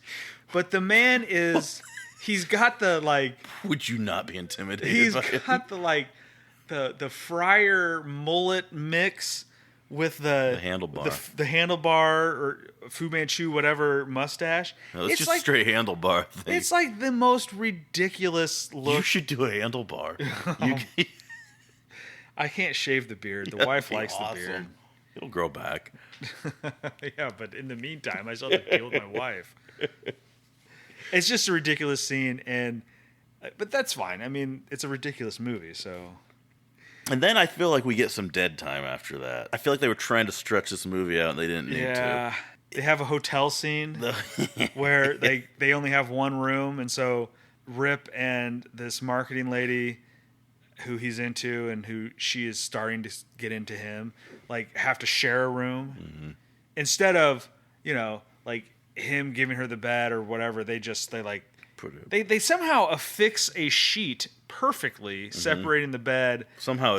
Speaker 1: but the man is... He's got the like.
Speaker 3: Would you not be intimidated?
Speaker 1: He's got the like, the friar mullet mix with the
Speaker 3: handlebar,
Speaker 1: the handlebar or Fu Manchu whatever mustache.
Speaker 3: No, it's just like, straight handlebar thing.
Speaker 1: It's like the most ridiculous look.
Speaker 3: You should do a handlebar.
Speaker 1: I can't shave the beard. The wife likes the beard.
Speaker 3: It'll grow back.
Speaker 1: Yeah, but in the meantime, I still have to deal with my wife. It's just a ridiculous scene, but that's fine. I mean, it's a ridiculous movie, so.
Speaker 3: And then I feel like we get some dead time after that. I feel like they were trying to stretch this movie out, and they didn't need to.
Speaker 1: Yeah, they have a hotel scene where they only have one room, and so Rip and this marketing lady, who he's into and who she is starting to get into him, like have to share a room instead of like. Him giving her the bed or whatever, they somehow affix a sheet perfectly separating the bed.
Speaker 3: Somehow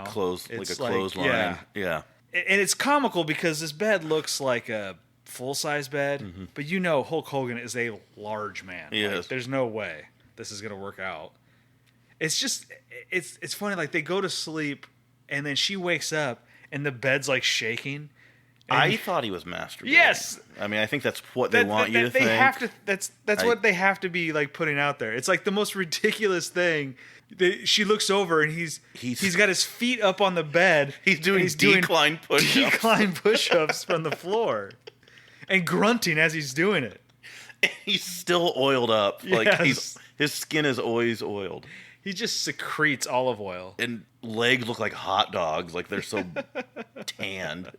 Speaker 3: closed, like a clothesline. Yeah.
Speaker 1: And it's comical because this bed looks like a full-size bed, but Hulk Hogan is a large man.
Speaker 3: Yes.
Speaker 1: Like, there's no way this is going to work out. It's just, it's funny, like they go to sleep and then she wakes up and the bed's like shaking.
Speaker 3: I thought he was masturbating.
Speaker 1: Yes.
Speaker 3: I mean, I think that's what they want you to think.
Speaker 1: Have to. That's what they have to be like putting out there. It's like the most ridiculous thing. She looks over and he's got his feet up on the bed.
Speaker 3: He's doing decline
Speaker 1: push-ups from the floor, and grunting as he's doing it.
Speaker 3: And he's still oiled up. Like his skin is always oiled.
Speaker 1: He just secretes olive oil.
Speaker 3: And legs look like hot dogs. Like they're so tanned.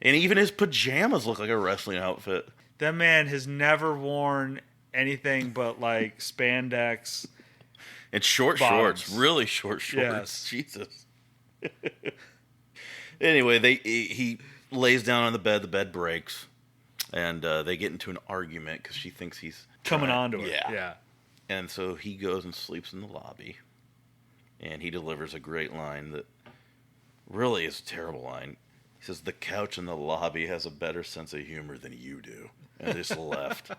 Speaker 3: And even his pajamas look like a wrestling outfit.
Speaker 1: That man has never worn anything but like spandex
Speaker 3: and short
Speaker 1: bottoms.
Speaker 3: Shorts, really short shorts.
Speaker 1: Yes.
Speaker 3: Jesus. Anyway, he lays down on the bed breaks, and they get into an argument because she thinks he's
Speaker 1: coming on to her.
Speaker 3: Yeah. And so he goes and sleeps in the lobby, and he delivers a great line that really is a terrible line. He says, "The couch in the lobby has a better sense of humor than you do." And just left.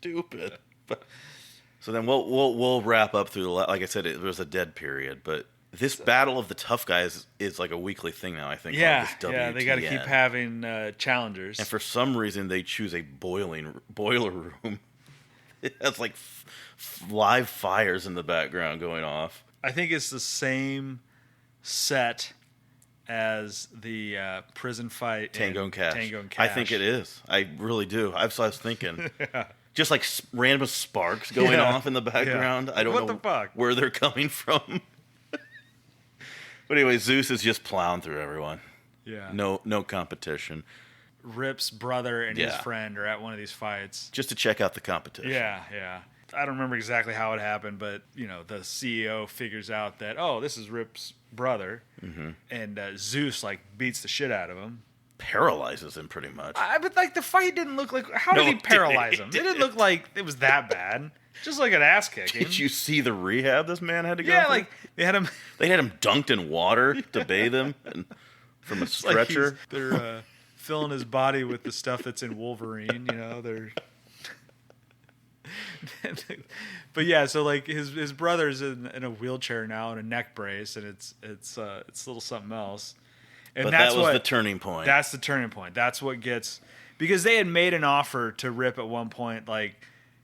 Speaker 3: stupid. But, so then we'll wrap up through the like I said, it was a dead period, but this battle of the tough guys is like a weekly thing now. I think.
Speaker 1: Yeah,
Speaker 3: on this
Speaker 1: yeah, they got to keep having challengers.
Speaker 3: And for some reason, they choose a boiler room. It has like live fires in the background going off.
Speaker 1: I think it's the same set as the prison fight
Speaker 3: Tango and Cash.
Speaker 1: Tango and
Speaker 3: I
Speaker 1: Cash.
Speaker 3: think it is. I really do. I was thinking.
Speaker 1: Yeah.
Speaker 3: Just like random sparks going off in the background.
Speaker 1: Yeah.
Speaker 3: I don't
Speaker 1: What
Speaker 3: know
Speaker 1: the fuck?
Speaker 3: where they're coming from. But anyway, Zeus is just plowing through everyone.
Speaker 1: Yeah.
Speaker 3: No competition.
Speaker 1: Rip's brother and his friend are at one of these fights.
Speaker 3: Just to check out the competition.
Speaker 1: Yeah. I don't remember exactly how it happened, but the CEO figures out that this is Rip's brother, and Zeus like beats the shit out of him,
Speaker 3: paralyzes him pretty much.
Speaker 1: But like the fight didn't look like. How did he paralyze him? It didn't look like it was that bad. Just like an ass kicking.
Speaker 3: Did you see the rehab this man had to go
Speaker 1: Yeah,
Speaker 3: through?
Speaker 1: like they had him
Speaker 3: dunked in water to bathe him and from a stretcher.
Speaker 1: Like they're filling his body with the stuff that's in Wolverine. They're. But yeah, so like his brother's in a wheelchair now in a neck brace, and it's a little something else. And
Speaker 3: but
Speaker 1: that's
Speaker 3: that was the turning point.
Speaker 1: That's the turning point. That's what gets, because they had made an offer to Rip at one point, like,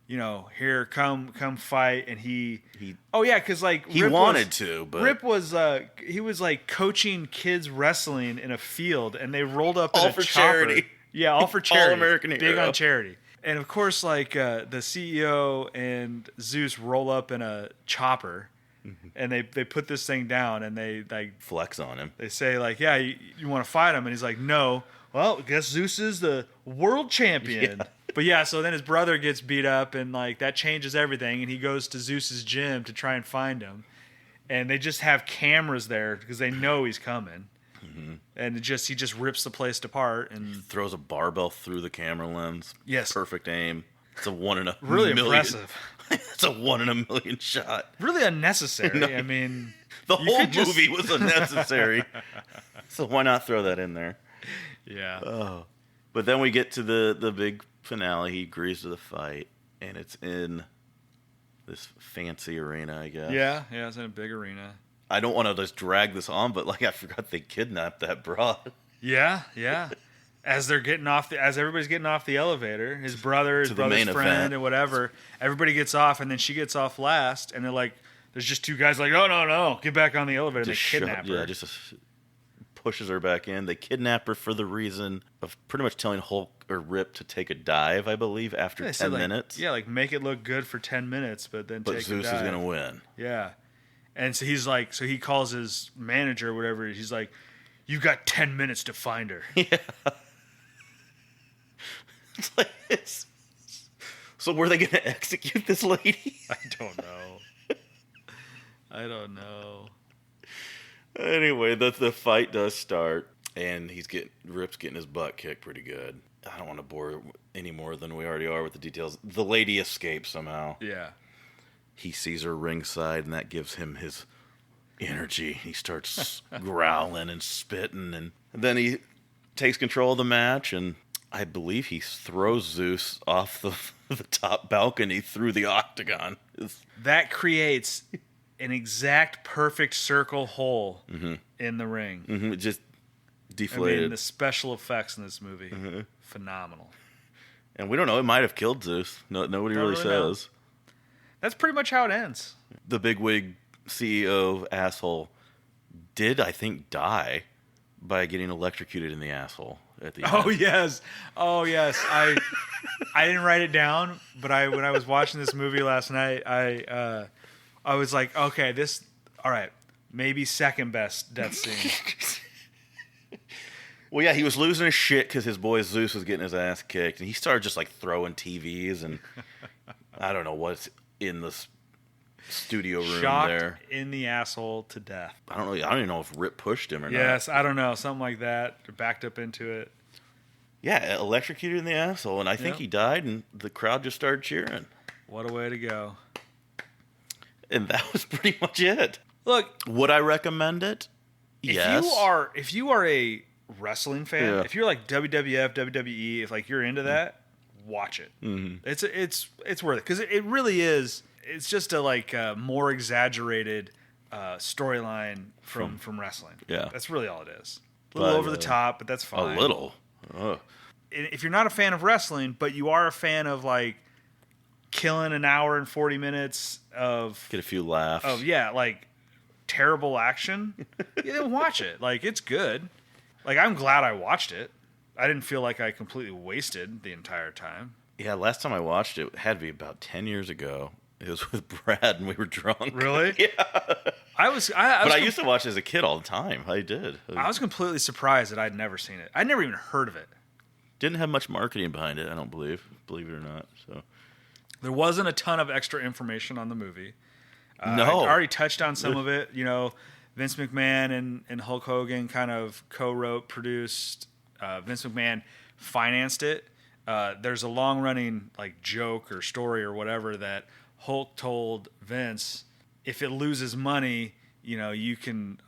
Speaker 1: here, come fight, and he because like
Speaker 3: he
Speaker 1: Rip
Speaker 3: wanted to, but
Speaker 1: Rip was he was like coaching kids wrestling in a field, and they rolled up in
Speaker 3: all
Speaker 1: a
Speaker 3: for
Speaker 1: chopper.
Speaker 3: charity.
Speaker 1: Yeah, all for charity.
Speaker 3: All-American
Speaker 1: big
Speaker 3: hero.
Speaker 1: on charity. And of course, like the CEO and Zeus roll up in a chopper, and they put this thing down, and they like
Speaker 3: flex on him.
Speaker 1: They say like, yeah, you want to fight him, and he's like, no. Well, I guess Zeus is the world champion. Yeah. But yeah, so then his brother gets beat up, and like that changes everything, and he goes to Zeus's gym to try and find him, and they just have cameras there because they know he's coming. And he just rips the place apart and
Speaker 3: throws a barbell through the camera lens.
Speaker 1: Yes,
Speaker 3: perfect aim. It's a 1 in a
Speaker 1: really
Speaker 3: million.
Speaker 1: Impressive.
Speaker 3: It's a 1 in a million shot.
Speaker 1: Really unnecessary. No, I mean,
Speaker 3: the whole movie was unnecessary. So why not throw that in there?
Speaker 1: Yeah.
Speaker 3: Oh, but then we get to the big finale. He agrees to the fight, and it's in this fancy arena, I guess.
Speaker 1: Yeah, it's in a big arena.
Speaker 3: I don't want to just drag this on, but like I forgot they kidnapped that broad.
Speaker 1: Yeah. As everybody's getting off the elevator, his brother's friend,
Speaker 3: event.
Speaker 1: and whatever, everybody gets off, and then she gets off last, and they're like, there's just two guys like, oh no, get back on the elevator, and they kidnap her.
Speaker 3: Yeah, just pushes her back in. They kidnap her for the reason of pretty much telling Hulk or Rip to take a dive, I believe, after 10 minutes.
Speaker 1: Yeah, like make it look good for 10 minutes, but then take a dive.
Speaker 3: But Zeus is going to win.
Speaker 1: Yeah. And so he's like, he calls his manager or whatever. He's like, you got 10 minutes to find her.
Speaker 3: Yeah. It's like this. So were they going to execute this lady?
Speaker 1: I don't know.
Speaker 3: Anyway, the fight does start, and Rip's getting his butt kicked pretty good. I don't want to bore any more than we already are with the details. The lady escapes somehow.
Speaker 1: Yeah.
Speaker 3: He sees her ringside, and that gives him his energy. He starts growling and spitting, and then he takes control of the match, and I believe he throws Zeus off the top balcony through the octagon.
Speaker 1: That creates an exact perfect circle hole in the ring.
Speaker 3: It just deflated.
Speaker 1: I mean, the special effects in this movie, phenomenal.
Speaker 3: And we don't know. It might have killed Zeus. Nobody really says.
Speaker 1: Know. That's pretty much how it ends.
Speaker 3: The bigwig CEO asshole did, I think, die by getting electrocuted in the asshole at the end.
Speaker 1: Oh yes. I didn't write it down, but when I was watching this movie last night, I was like, okay, all right, maybe second best death scene.
Speaker 3: Well, yeah, he was losing his shit because his boy Zeus was getting his ass kicked, and he started just like throwing TVs and I don't know what's in the studio room
Speaker 1: Shocked
Speaker 3: there.
Speaker 1: In the asshole to death.
Speaker 3: I don't even know if Rip pushed him or not.
Speaker 1: Yes, I don't know, something like that. Backed up into it.
Speaker 3: Yeah, electrocuted in the asshole, and I think he died, and the crowd just started cheering.
Speaker 1: What a way to go!
Speaker 3: And that was pretty much it.
Speaker 1: Look,
Speaker 3: would I recommend it? Yes.
Speaker 1: If you are a wrestling fan, if you're like WWF, WWE, if like you're into that, watch it.
Speaker 3: Mm-hmm.
Speaker 1: It's worth it because it really is. It's just a more exaggerated storyline from wrestling.
Speaker 3: Yeah,
Speaker 1: that's really all it is. A little over the top, but that's fine.
Speaker 3: A little.
Speaker 1: If you're not a fan of wrestling, but you are a fan of like killing an hour and 40 minutes of
Speaker 3: get a few laughs.
Speaker 1: Like terrible action, then watch it. Like it's good. Like I'm glad I watched it. I didn't feel like I completely wasted the entire time.
Speaker 3: Yeah, last time I watched it had to be about 10 years ago. It was with Brad, and we were drunk.
Speaker 1: Really?
Speaker 3: Yeah. I used to watch it as a kid all the time. I did.
Speaker 1: I was completely surprised that I'd never seen it. I'd never even heard of it.
Speaker 3: Didn't have much marketing behind it, I don't believe it or not. So
Speaker 1: there wasn't a ton of extra information on the movie.
Speaker 3: No.
Speaker 1: I already touched on some of it. You know, Vince McMahon and Hulk Hogan kind of co-wrote, produced. Vince McMahon financed it. There's a long-running like joke or story or whatever that Hulk told Vince, if it loses money, you know, you can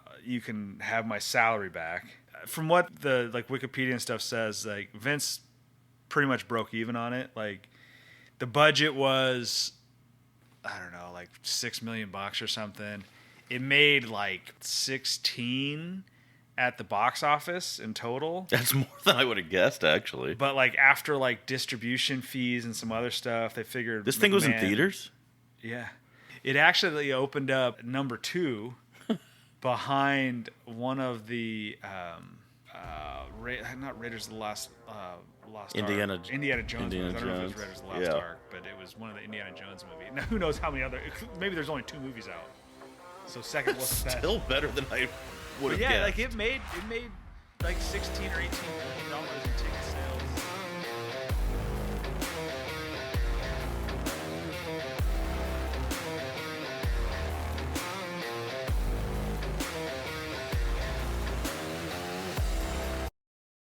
Speaker 1: have my salary back. From what the like Wikipedia and stuff says, like Vince pretty much broke even on it. Like the budget was, I don't know, like $6 million or something. It made like 16 at the box office in total.
Speaker 3: That's more than I would have guessed, actually.
Speaker 1: But like after like distribution fees and some other stuff, they figured
Speaker 3: this thing was in theaters.
Speaker 1: Yeah, it actually opened up number 2 behind one of the not Raiders of the Lost
Speaker 3: Indiana
Speaker 1: Ark. Indiana Jones movies. I don't know if it was Raiders of the Lost
Speaker 3: Yeah.
Speaker 1: Ark, but it was one of the Indiana Jones movies. Now who knows how many other? Maybe there's only 2 movies out, so second wasn't that.
Speaker 3: Still better than I would have
Speaker 1: Yeah,
Speaker 3: guessed.
Speaker 1: like it made like $16 or $18 million in tickets.